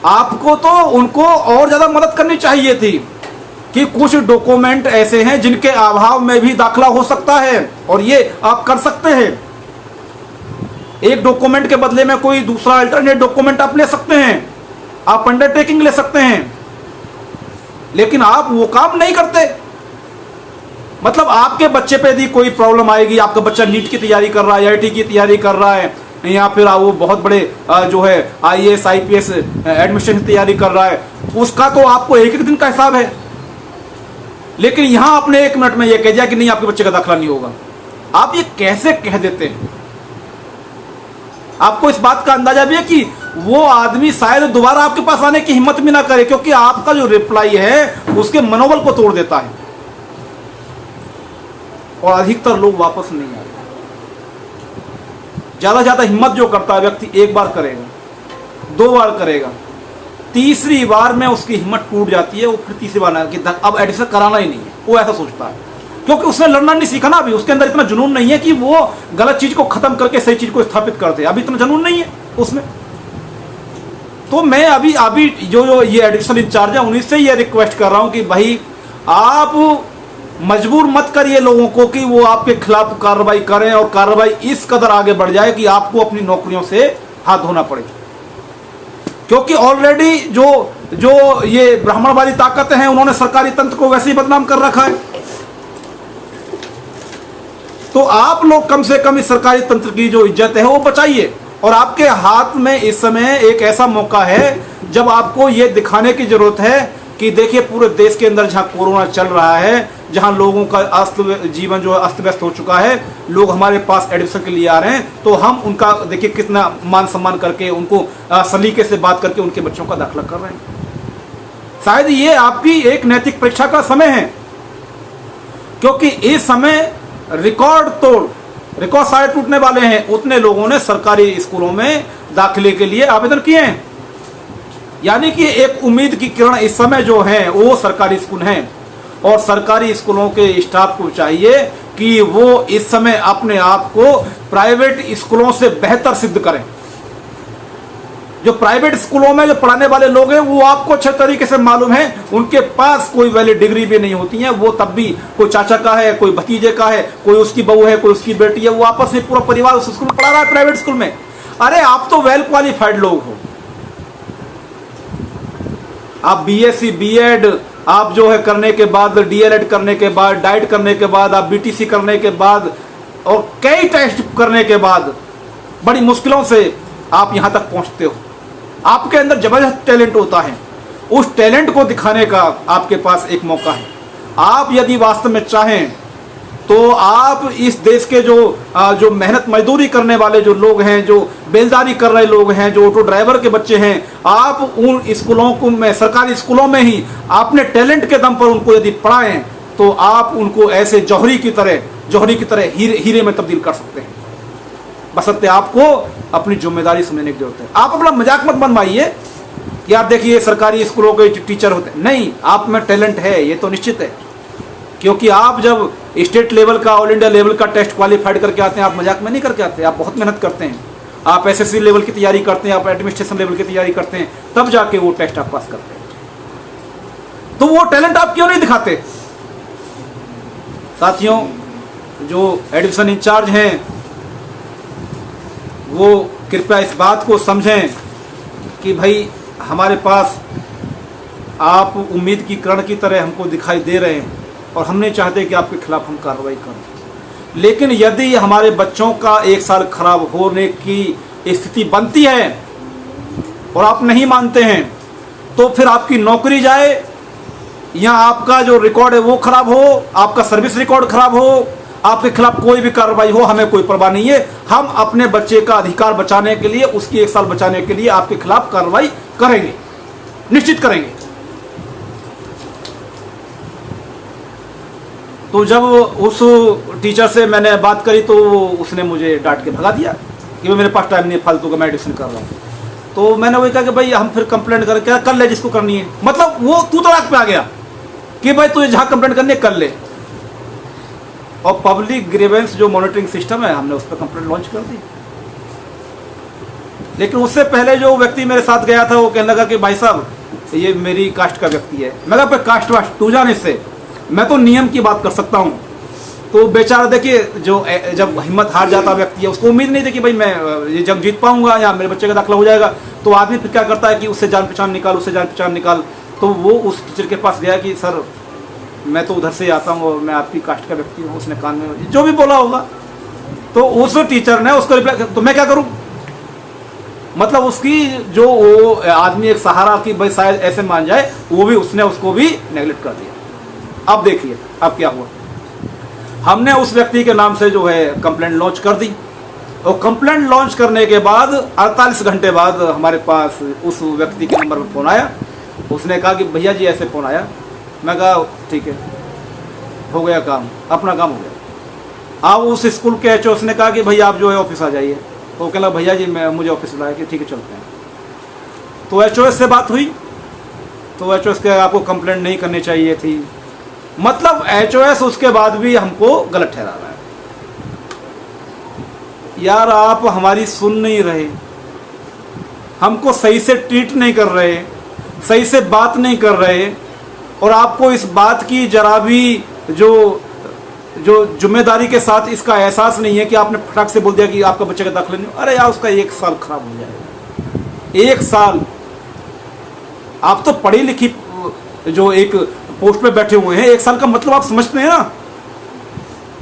आपको तो उनको और ज्यादा मदद करनी चाहिए थी कि कुछ डॉक्यूमेंट ऐसे हैं जिनके अभाव में भी दाखिला हो सकता है, और ये आप कर सकते हैं। एक डॉक्यूमेंट के बदले में कोई दूसरा अल्टरनेट डॉक्यूमेंट आप ले सकते हैं, आप अंडरटेकिंग ले सकते हैं, लेकिन आप वो काम नहीं करते। मतलब आपके बच्चे पे यदि कोई प्रॉब्लम आएगी, आपका बच्चा नीट की तैयारी कर रहा है, आईआईटी की तैयारी कर रहा है, या फिर वो बहुत बड़े जो है आईएएस आईपीएस एडमिनिस्ट्रेशन की तैयारी कर रहा है, उसका तो आपको एक दिन का हिसाब है। लेकिन यहां आपने 1 मिनट में यह कह दिया कि नहीं, आपके बच्चे का दाखिला नहीं होगा। आप ये कैसे कह देते हैं? आपको इस बात का अंदाजा भी है कि वो आदमी शायद दोबारा आपके पास आने की हिम्मत भी ना करे, क्योंकि आपका जो रिप्लाई है उसके मनोबल को तोड़ देता है, और अधिकतर लोग वापस नहीं आते। ज्यादा हिम्मत जो करता है व्यक्ति 1 बार करेगा, 2 बार करेगा, तीसरी बार में उसकी हिम्मत टूट जाती है, वो फिर तीसरी बार कि अब एडमिशन कराना ही नहीं है, वो ऐसा सोचता है, क्योंकि उसने लड़ना नहीं सीखा ना। अभी उसके अंदर इतना जुनून नहीं है कि वो गलत चीज को खत्म करके सही चीज को स्थापित कर दे, अभी इतना जुनून नहीं है उसमें। तो मैं अभी जो ये एडिशनल इंचार्ज है उन्हीं से ये रिक्वेस्ट कर रहा हूं कि भाई आप मजबूर मत करिए लोगों को कि वो आपके खिलाफ कार्रवाई करें, और कार्रवाई इस कदर आगे बढ़ जाए कि आपको अपनी नौकरियों से हाथ धोना पड़े, क्योंकि ऑलरेडी जो ये ब्राह्मणवादी ताकतें हैं उन्होंने सरकारी तंत्र को वैसे ही बदनाम कर रखा है। तो आप लोग कम से कम इस सरकारी तंत्र की जो इज्जत है वो बचाइए, और आपके हाथ में इस समय एक ऐसा मौका है जब आपको ये दिखाने की जरूरत है कि देखिए पूरे देश के अंदर जहां कोरोना चल रहा है, जहां लोगों का जीवन जो अस्त व्यस्त हो चुका है, लोग हमारे पास एडमिशन के लिए आ रहे हैं, तो हम उनका देखिए कितना मान सम्मान करके, उनको सलीके से बात करके उनके बच्चों का दाखिला कर रहे हैं। शायद ये आपकी एक नैतिक परीक्षा का समय है, क्योंकि इस समय रिकॉर्ड सारे टूटने वाले हैं। उतने लोगों ने सरकारी स्कूलों में दाखिले के लिए आवेदन किए हैं, यानी कि एक उम्मीद की किरण इस समय जो है वो सरकारी स्कूल हैं, और सरकारी स्कूलों के स्टाफ को चाहिए कि वो इस समय अपने आप को प्राइवेट स्कूलों से बेहतर सिद्ध करें। जो प्राइवेट स्कूलों में जो पढ़ाने वाले लोग हैं वो आपको अच्छे तरीके से मालूम है, उनके पास कोई वैलिड डिग्री भी नहीं होती है, वो तब भी कोई चाचा का है, कोई भतीजे का है, कोई उसकी बहू है, कोई उसकी बेटी है, वो आपस में पूरा परिवार उस स्कूल में पढ़ा रहा है प्राइवेट स्कूल में। अरे आप तो वेल क्वालिफाइड लोग हो, आप बीएससी बीएड आप जो है करने के बाद, डीएलएड करने के बाद, डाइट करने के बाद, आप बीटीसी करने के बाद और कई टेस्ट करने के बाद बड़ी मुश्किलों से आप यहां तक पहुंचते हो। आपके अंदर जबरदस्त टैलेंट होता है, उस टैलेंट को दिखाने का आपके पास एक मौका है। आप यदि वास्तव में चाहें तो आप इस देश के जो मेहनत मजदूरी करने वाले जो लोग हैं, जो बेलदारी कर रहे लोग हैं, जो ऑटो ड्राइवर के बच्चे हैं, आप उन स्कूलों को में, सरकारी स्कूलों में ही अपने टैलेंट के दम पर उनको यदि पढ़ाएं तो आप उनको ऐसे जौहरी की तरह हीरे में तब्दील कर सकते हैं। बशर्ते आपको अपनी जिम्मेदारी समझने की जरूरत है। आप अपना मजाक मत बनवाइए यार, देखिए सरकारी स्कूलों के टीचर होते हैं, नहीं, आप में टैलेंट है ये तो निश्चित है, क्योंकि आप जब स्टेट लेवल का, ऑल इंडिया लेवल का टेस्ट क्वालिफाइड करके आते हैं, आप मजाक में नहीं करके आते, आप बहुत मेहनत करते हैं, आप एसएससी लेवल की तैयारी करते हैं, आप एडमिनिस्ट्रेशन लेवल की तैयारी करते हैं, तब जाके वो टेस्ट आप पास करते हैं। तो वो टैलेंट आप क्यों नहीं दिखाते? साथियों, जो एडमिशन इंचार्ज हैं वो कृपया इस बात को समझें कि भाई हमारे पास आप उम्मीद की किरण की तरह हमको दिखाई दे रहे हैं और हम नहीं चाहते कि आपके खिलाफ हम कार्रवाई करें। लेकिन यदि हमारे बच्चों का 1 साल खराब होने की स्थिति बनती है और आप नहीं मानते हैं, तो फिर आपकी नौकरी जाए या आपका जो रिकॉर्ड है वो खराब हो, आपका सर्विस रिकॉर्ड खराब हो, आपके खिलाफ कोई भी कार्रवाई हो, हमें कोई परवाह नहीं है। हम अपने बच्चे का अधिकार बचाने के लिए, उसकी 1 साल बचाने के लिए आपके खिलाफ कार्रवाई करेंगे, निश्चित करेंगे। तो जब उस टीचर से मैंने बात करी तो उसने मुझे डांट के भगा दिया कि मेरे पास टाइम नहीं है, फालतू का मैं एडिशन कर रहा हूँ। तो मैंने वही कहा कि भाई हम फिर कंप्लेंट कर ले जिसको करनी है। मतलब वो तू तड़ाक पे आ गया कि भाई तुझे जहाँ कंप्लेंट करनी है कर ले। और पब्लिक ग्रीवेंस जो मॉनिटरिंग सिस्टम है, हमने उस पर कंप्लेंट लॉन्च कर दी। लेकिन उससे पहले जो व्यक्ति मेरे साथ गया था वो कहने लगा कि भाई साहब ये मेरी कास्ट का व्यक्ति है। मैं कहा कास्ट वास्ट तू जान इससे, मैं तो नियम की बात कर सकता हूँ। तो बेचारा देखिए, जो जब हिम्मत हार जाता व्यक्ति है, उसको उम्मीद नहीं थी कि भाई मैं ये जंग जीत पाऊंगा या मेरे बच्चे का दाखिला हो जाएगा। तो आदमी फिर क्या करता है कि उससे जान पहचान निकाल, उससे जान पहचान निकाल। तो वो उस टीचर के पास गया कि सर मैं तो उधर से आता हूँ और मैं आपकी कास्ट का व्यक्ति हूँ। उसने कान में जो भी बोला होगा, तो उस टीचर ने उसको रिप्लाई, तो मैं क्या करूँ। मतलब उसकी जो वो आदमी एक सहारा की भाई शायद ऐसे मान जाए, वो भी उसने उसको भी नेगलेक्ट कर दिया। अब देखिए अब क्या हुआ। हमने उस व्यक्ति के नाम से जो है कंप्लेंट लॉन्च कर दी और कंप्लेंट लॉन्च करने के बाद 48 घंटे बाद हमारे पास उस व्यक्ति के नंबर पर फ़ोन आया। उसने कहा कि भैया जी ऐसे फ़ोन आया। मैं कहा ठीक है, हो गया काम, अपना काम हो गया। अब उस स्कूल के एचओ ने कहा कि भैया आप जो है ऑफिस आ जाइए। तो वो कहला भैया जी मैं मुझे ऑफिस बुलाया कि ठीक है चलते हैं। तो एचओ से बात हुई तो एचओ के आपको कंप्लेंट नहीं करनी चाहिए थी। मतलब एचओएस उसके बाद भी हमको गलत ठहरा रहा है। यार आप हमारी सुन नहीं रहे, हमको सही से ट्रीट नहीं कर रहे, सही से बात नहीं कर रहे, और आपको इस बात की जरा भी जो जिम्मेदारी के साथ इसका एहसास नहीं है कि आपने फटाक से बोल दिया कि आपका बच्चे का दाखिला नहीं। अरे यार उसका 1 साल खराब हो जाएगा। 1 साल आप तो पढ़ी लिखी जो एक पोस्ट पे बैठे हुए हैं, 1 साल का मतलब आप समझते हैं ना।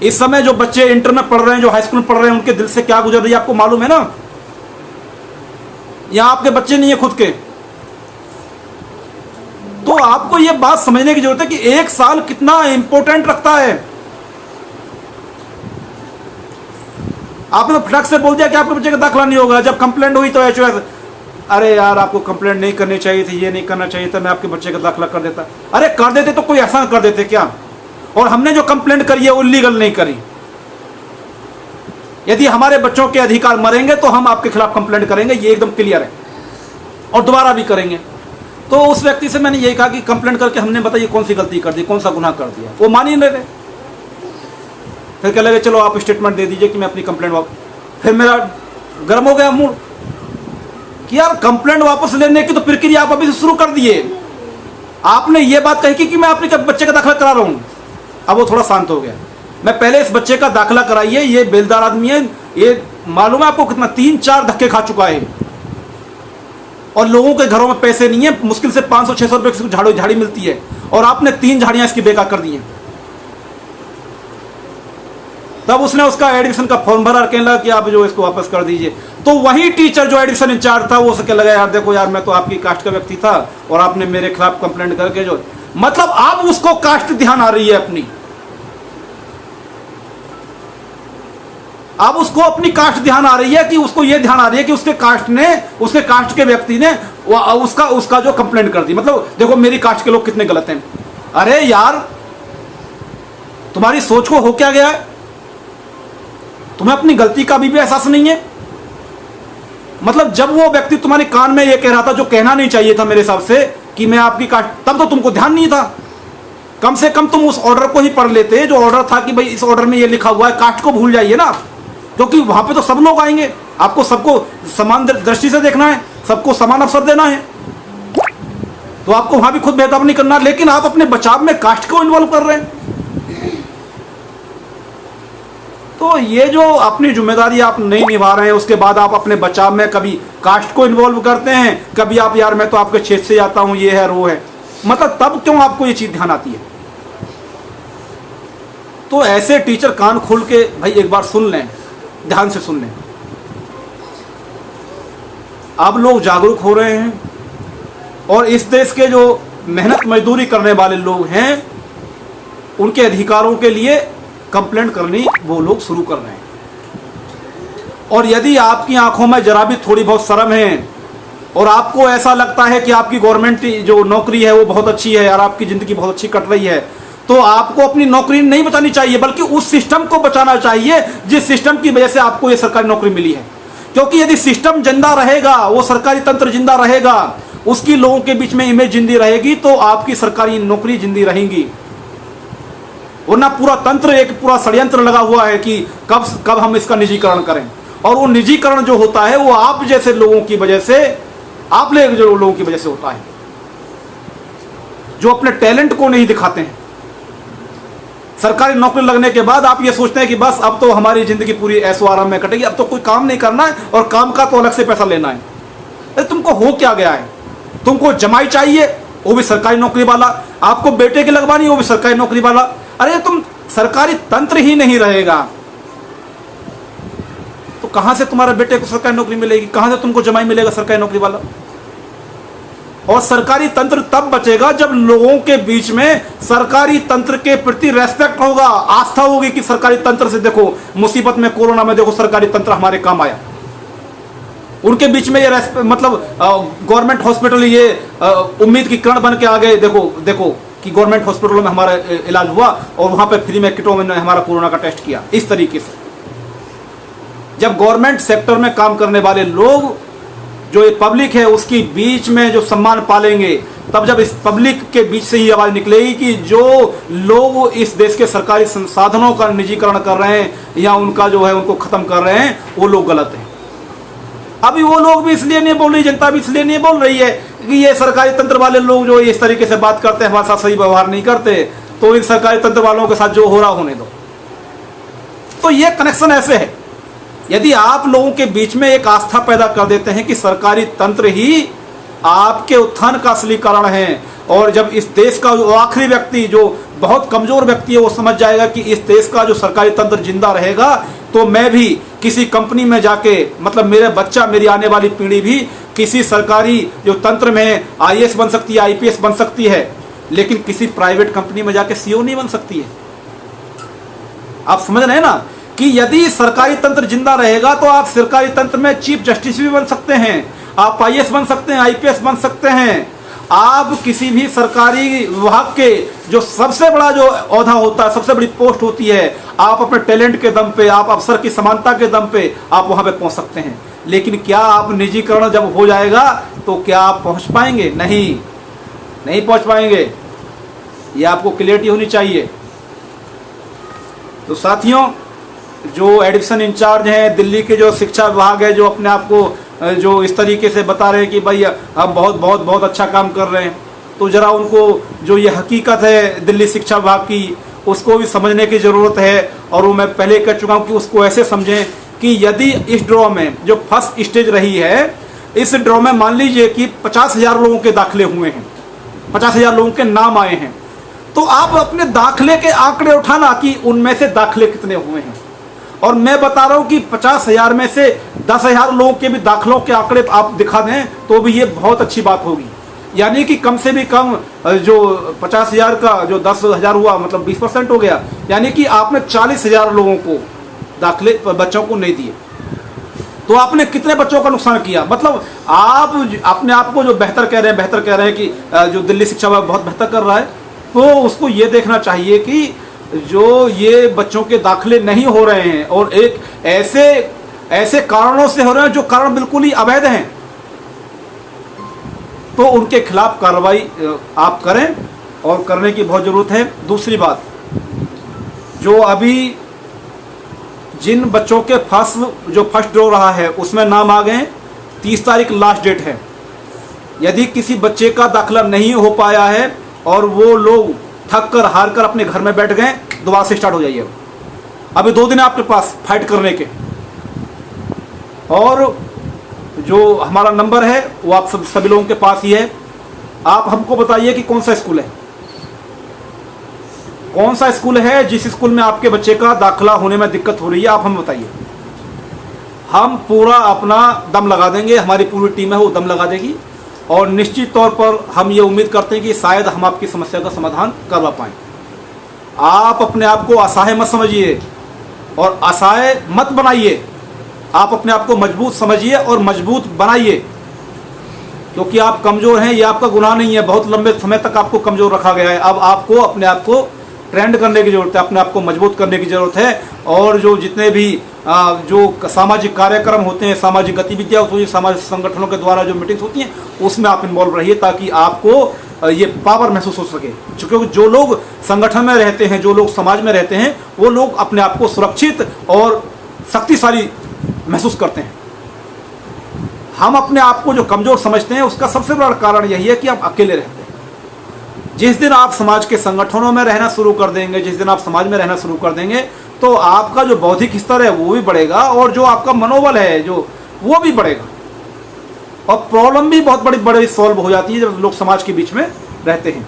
इस समय जो बच्चे इंटर में पढ़ रहे हैं, जो हाई स्कूल में पढ़ रहे हैं, उनके दिल से क्या गुजर रही है आपको मालूम है ना। यहां आपके बच्चे नहीं है खुद के। तो आपको यह बात समझने की जरूरत है कि 1 साल कितना इंपॉर्टेंट रखता है। आपने फटाक से बोल दिया कि आपके बच्चे का दाखिला नहीं होगा। जब कंप्लेंट हुई तो एचओएस, अरे यार आपको कंप्लेंट नहीं करनी चाहिए थी, ये नहीं करना चाहिए था, मैं आपके बच्चे का दाखिला कर देता। अरे कर देते तो कोई ऐसा कर देते क्या। और हमने जो कंप्लेंट करी है वो इलीगल नहीं करी। यदि हमारे बच्चों के अधिकार मरेंगे तो हम आपके खिलाफ कंप्लेंट करेंगे, ये एकदम क्लियर है, और दोबारा भी करेंगे। तो उस व्यक्ति से मैंने यही कहा कि कंप्लेंट करके हमने बताइए कौन सी गलती कर दी, कौन सा गुनाह कर दिया। वो मान ही नहीं रहे। फिर कह लगे चलो आप स्टेटमेंट दे दीजिए कि मैं अपनी कंप्लेंट फिर मेरा गर्म हो गया मूड कि यार कंप्लेंट वापस लेने की तो प्रक्रिया आप अभी से शुरू कर दिए। आपने ये बात कही कि मैं अपने बच्चे का दाखिला करा रहा हूं। अब वो थोड़ा शांत हो गया। मैं पहले इस बच्चे का दाखिला कराइए, ये बेलदार आदमी है, ये मालूम है आपको कितना 3-4 धक्के खा चुका है, और लोगों के घरों में पैसे नहीं है, मुश्किल से 500-600 रुपए की झाड़ी मिलती है, और आपने 3 झाड़ियां इसकी बेकार कर दी हैं। तब उसने उसका एडमिशन का फॉर्म भरा, कहने लगा कि आप जो इसको वापस कर दीजिए। तो वही टीचर जो एडमिशन इंचार्ज था वो उसके लगा यार देखो यार मैं तो आपकी कास्ट का व्यक्ति था और आपने मेरे खिलाफ कंप्लेंट करके जो, मतलब अब उसको कास्ट ध्यान आ रही है अपनी, अब उसको अपनी कास्ट ध्यान आ रही है कि उसको ये ध्यान आ रही है कि उसके कास्ट के व्यक्ति ने उसका जो कंप्लेंट कर दी। मतलब देखो मेरी कास्ट के लोग कितने गलत हैं। अरे यार तुम्हारी सोच को हो क्या गया है, तुम्हें अपनी गलती का भी एहसास नहीं है। मतलब जब वो व्यक्ति तुम्हारे कान में ये कह रहा था जो कहना नहीं चाहिए था मेरे हिसाब से कि मैं आपकी कास्ट, तब तो तुमको ध्यान नहीं था। कम से कम तुम उस ऑर्डर को ही पढ़ लेते जो ऑर्डर था कि भाई इस ऑर्डर में ये लिखा हुआ है, कास्ट को भूल जाइए ना, क्योंकि वहां पे तो सब लोग आएंगे, आपको सबको समान दृष्टि से देखना है, सबको समान अवसर देना है, तो आपको वहां भी खुद भेदभाव नहीं करना। लेकिन आप अपने बचाव में कास्ट को इन्वॉल्व कर रहे हैं। तो ये जो अपनी जिम्मेदारी आप नहीं निभा रहे हैं, उसके बाद आप अपने बचाव में कभी कास्ट को इन्वॉल्व करते हैं, कभी आप यार मैं तो आपके क्षेत्र से आता हूं, ये है वो है, मतलब तब क्यों आपको ये चीज ध्यान आती है? तो ऐसे टीचर कान खोल के भाई एक बार सुन लें, ध्यान से सुन लें। अब लोग जागरूक हो रहे हैं और इस देश के जो मेहनत मजदूरी करने वाले लोग हैं उनके अधिकारों के लिए कंप्लेंट करनी वो लोग शुरू कर रहे हैं। और यदि आपकी आंखों में जरा भी थोड़ी बहुत शर्म है और आपको ऐसा लगता है कि आपकी गवर्नमेंट जो नौकरी है वो बहुत अच्छी है और आपकी जिंदगी बहुत अच्छी कट रही है, तो आपको अपनी नौकरी नहीं बचानी चाहिए, बल्कि उस सिस्टम को बचाना चाहिए जिस सिस्टम की वजह से आपको ये सरकारी नौकरी मिली है। क्योंकि यदि सिस्टम जिंदा रहेगा, वो सरकारी तंत्र जिंदा रहेगा, उसकी लोगों के बीच में इमेज जिंदी रहेगी, तो आपकी सरकारी नौकरी जिंदी रहेगी। वरना पूरा तंत्र एक पूरा षड्यंत्र लगा हुआ है कि कब हम इसका निजीकरण करें, और वो निजीकरण जो होता है वो आप जैसे लोगों की वजह से, आप जो लोगों की वजह से होता है जो अपने टैलेंट को नहीं दिखाते हैं। सरकारी नौकरी लगने के बाद आप ये सोचते हैं कि बस अब तो हमारी जिंदगी पूरी ऐशो आराम में कटेगी, अब तो कोई काम नहीं करना है और काम का तो अलग से पैसा लेना है। अरे तुमको हो क्या गया है? तुमको जमाई चाहिए, वो भी सरकारी नौकरी वाला, आपको बेटे की लगवानी, वो भी सरकारी नौकरी वाला। अरे तुम सरकारी तंत्र ही नहीं रहेगा तो कहां से तुम्हारे बेटे को सरकारी नौकरी मिलेगी? कहां से तुमको जमाई मिलेगा सरकारी नौकरी वाला? और सरकारी तंत्र तब बचेगा जब लोगों के बीच में सरकारी तंत्र के प्रति रेस्पेक्ट होगा, आस्था होगी कि सरकारी तंत्र से, देखो मुसीबत में, कोरोना में देखो सरकारी तंत्र हमारे काम आया। उनके बीच में ये मतलब गवर्नमेंट हॉस्पिटल ये उम्मीद की किरण बन के आ गए। देखो कि गवर्नमेंट हॉस्पिटलों में हमारा इलाज हुआ और वहां पे फ्री में किटों में हमारा कोरोना का टेस्ट किया। इस तरीके से जब गवर्नमेंट सेक्टर में काम करने वाले लोग, जो ये पब्लिक है, उसकी बीच में जो सम्मान पालेंगे, तब जब इस पब्लिक के बीच से ही आवाज निकलेगी कि जो लोग इस देश के सरकारी संसाधनों का निजीकरण कर रहे हैं या उनका जो है उनको खत्म कर रहे हैं, वो लोग गलत हैं। अभी वो लोग भी इसलिए नहीं बोल रही, जनता भी इसलिए नहीं बोल रही है कि ये सरकारी तंत्र वाले लोग जो इस तरीके से बात करते हैं, हमारे साथ सही व्यवहार नहीं करते, तो इन सरकारी तंत्र वालों के साथ जो हो रहा होने दो। तो ये कनेक्शन ऐसे है। यदि आप लोगों के बीच में एक आस्था पैदा कर देते हैं कि सरकारी तंत्र ही आपके उत्थान का असली कारण है, और जब इस देश का जो आखिरी व्यक्ति, जो बहुत कमजोर व्यक्ति है, वो समझ जाएगा कि इस देश का जो सरकारी तंत्र जिंदा रहेगा, तो मैं भी किसी कंपनी में जाके, मतलब मेरे बच्चा, मेरी आने वाली पीढ़ी भी किसी सरकारी जो तंत्र में आईएएस बन सकती है, आईपीएस बन सकती है, लेकिन किसी प्राइवेट कंपनी में जाके सीईओ नहीं बन सकती है। आप समझ रहे हैं ना कि यदि सरकारी तंत्र जिंदा रहेगा तो आप सरकारी तंत्र में चीफ जस्टिस भी बन सकते हैं, आप आईएएस बन सकते हैं, आईपीएस बन सकते हैं, आप किसी भी सरकारी विभाग के जो सबसे बड़ा जो औहदा होता है, सबसे बड़ी पोस्ट होती है, आप अपने टैलेंट के दम पे, आप अफसर की समानता के दम पे आप वहां पे पहुंच सकते हैं। लेकिन क्या आप निजीकरण जब हो जाएगा तो क्या आप पहुंच पाएंगे? नहीं पहुंच पाएंगे। ये आपको क्लियरिटी होनी चाहिए। तो साथियों, जो एडिक्शन इंचार्ज हैं, दिल्ली के जो शिक्षा विभाग है, जो अपने आप को जो इस तरीके से बता रहे हैं कि भाई हम बहुत बहुत बहुत अच्छा काम कर रहे हैं, तो जरा उनको जो ये हकीकत है दिल्ली शिक्षा विभाग की, उसको भी समझने की ज़रूरत है। और वो मैं पहले कह चुका हूँ कि उसको ऐसे समझें कि यदि इस ड्रॉ में जो फर्स्ट स्टेज रही है, इस ड्रॉ में मान लीजिए कि 50,000 लोगों के दाखिले हुए हैं, 50,000 लोगों के नाम आए हैं, तो आप अपने दाखिले के आंकड़े उठाना कि उनमें से दाखिले कितने हुए हैं। और मैं बता रहा हूं कि 50,000 में से 10,000 लोगों के भी दाखिलों के आंकड़े आप दिखा दें तो भी ये बहुत अच्छी बात होगी। यानी कि कम से भी कम जो 50,000 का जो 10,000 हुआ, मतलब 20% हो गया। यानी कि आपने 40,000 लोगों को दाखिले बच्चों को नहीं दिए, तो आपने कितने बच्चों का नुकसान किया। मतलब आप अपने आप को जो बेहतर कह रहे हैं कि जो दिल्ली शिक्षा विभाग बहुत बेहतर कर रहा है, तो उसको ये देखना चाहिए कि जो ये बच्चों के दाखिले नहीं हो रहे हैं और एक ऐसे कारणों से हो रहे हैं जो कारण बिल्कुल ही अवैध हैं, तो उनके खिलाफ कार्रवाई आप करें, और करने की बहुत जरूरत है। दूसरी बात, जो अभी जिन बच्चों के फर्स्ट ड्रॉ रहा है उसमें नाम आ गए, 30 तारीख लास्ट डेट है। यदि किसी बच्चे का दाखिला नहीं हो पाया है और वो लोग थक कर हार कर अपने घर में बैठ गए, दोबारा से स्टार्ट हो जाइए। अभी 2 दिन है आपके पास फाइट करने के। और जो हमारा नंबर है वो आप सभी लोगों के पास ही है। आप हमको बताइए कि कौन सा स्कूल है, कौन सा स्कूल है जिस स्कूल में आपके बच्चे का दाखिला होने में दिक्कत हो रही है, आप हमें बताइए। हम पूरा अपना दम लगा देंगे, हमारी पूरी टीम है वो दम लगा देगी, और निश्चित तौर पर हम ये उम्मीद करते हैं कि शायद हम आपकी समस्या का समाधान करवा पाएँ। आप अपने आप को असहाय मत समझिए और असहाय मत बनाइए, आप अपने आप को मजबूत समझिए और मजबूत बनाइए, क्योंकि आप कमज़ोर हैं, ये आपका गुनाह नहीं है। बहुत लंबे समय तक आपको कमज़ोर रखा गया है। अब आपको अपने आप को ट्रेंड करने की ज़रूरत है, अपने आप को मजबूत करने की ज़रूरत है। और जो जितने भी जो सामाजिक कार्यक्रम होते हैं, सामाजिक गतिविधियाँ होती हैं, सामाजिक संगठनों के द्वारा जो मीटिंग्स होती हैं, उसमें आप इन्वॉल्व रहिए, ताकि आपको ये पावर महसूस हो सके। क्योंकि जो लोग संगठन में रहते हैं, जो लोग समाज में रहते हैं, वो लोग अपने आप को सुरक्षित और शक्तिशाली महसूस करते हैं। हम अपने आप को जो कमज़ोर समझते हैं, उसका सबसे बड़ा कारण यही है कि हम अकेले रहते हैं। जिस दिन आप समाज के संगठनों में रहना शुरू कर देंगे, जिस दिन आप समाज में रहना शुरू कर देंगे, तो आपका जो बौद्धिक स्तर है वो भी बढ़ेगा, और जो आपका मनोबल है जो वो भी बढ़ेगा, और प्रॉब्लम भी बहुत बड़ी बड़ी सॉल्व हो जाती है जब लोग समाज के बीच में रहते हैं।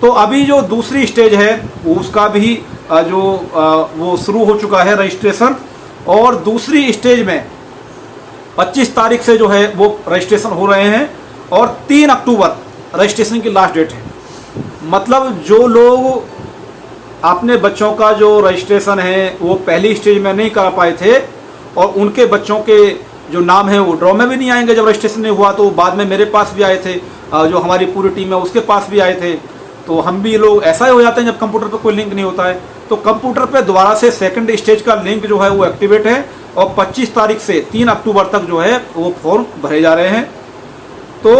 तो अभी जो दूसरी स्टेज है उसका भी वो शुरू हो चुका है रजिस्ट्रेशन, और दूसरी स्टेज में 25 तारीख से जो है वो रजिस्ट्रेशन हो रहे हैं, और 3 अक्टूबर रजिस्ट्रेशन की लास्ट डेट है। मतलब जो लोग अपने बच्चों का जो रजिस्ट्रेशन है वो पहली स्टेज में नहीं कर पाए थे, और उनके बच्चों के जो नाम है वो ड्रॉ में भी नहीं आएंगे जब रजिस्ट्रेशन नहीं हुआ, तो बाद में मेरे पास भी आए थे, जो हमारी पूरी टीम है उसके पास भी आए थे। तो हम भी लोग ऐसा ही हो जाते हैं जब कंप्यूटर पर कोई लिंक नहीं होता है, तो कंप्यूटर पे दोबारा से सेकंड स्टेज का लिंक जो है वो एक्टिवेट है, और 25 तारीख से 3 अक्टूबर तक जो है वो फॉर्म भरे जा रहे हैं। तो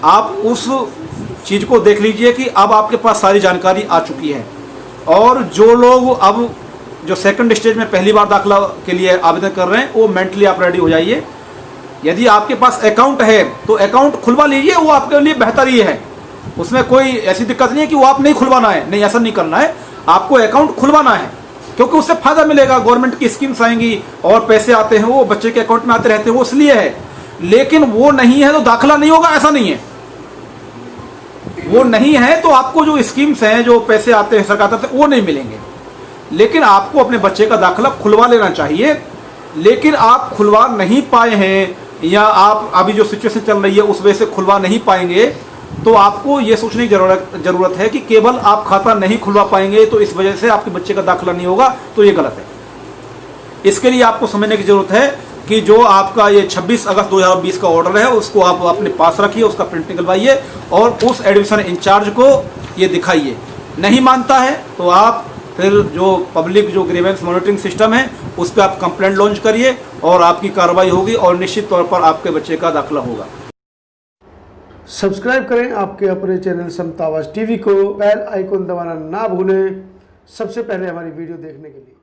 आप उस चीज़ को देख लीजिए कि अब आपके पास सारी जानकारी आ चुकी है। और जो लोग अब जो सेकंड स्टेज में पहली बार दाखिला के लिए आवेदन कर रहे हैं, वो मेंटली आप रेडी हो जाइए। यदि आपके पास अकाउंट है तो अकाउंट खुलवा लीजिए, वो आपके लिए बेहतर ही है, उसमें कोई ऐसी दिक्कत नहीं है कि वो आप नहीं खुलवाना है, नहीं ऐसा नहीं करना है, आपको अकाउंट खुलवाना है, क्योंकि उससे फायदा मिलेगा। गवर्नमेंट की स्कीम्स आएंगी और पैसे आते हैं, वो बच्चे के अकाउंट में आते रहते हैं, वो इसलिए है। लेकिन वो नहीं है तो दाखिला नहीं होगा, ऐसा नहीं है। वो नहीं है तो आपको जो स्कीम्स हैं, जो पैसे आते हैं सरकार तरफ से, वो नहीं मिलेंगे। लेकिन आपको अपने बच्चे का दाखिला खुलवा लेना चाहिए। लेकिन आप खुलवा नहीं पाए हैं, या आप अभी जो सिचुएशन चल रही है उस वजह से खुलवा नहीं पाएंगे, तो आपको ये सोचने की जरूरत है कि केवल आप खाता नहीं खुलवा पाएंगे तो इस वजह से आपके बच्चे का दाखिला नहीं होगा, तो ये गलत है। इसके लिए आपको समझने की जरूरत है कि जो आपका ये 26 अगस्त 2020 का ऑर्डर है उसको आप अपने पास रखिए, उसका प्रिंट निकलवाइए और उस एडमिशन इंचार्ज को ये दिखाइए। नहीं मानता है तो आप फिर जो पब्लिक जो ग्रीवेंस मॉनिटरिंग सिस्टम है उस पर आप कंप्लेंट लॉन्च करिए और आपकी कार्रवाई होगी, और निश्चित तौर पर आपके बच्चे का दाखिला होगा। सब्सक्राइब करें आपके अपने चैनल समता आवाज़ टीवी को, बेल आइकन दबाना ना भूलें सबसे पहले हमारी वीडियो देखने के लिए।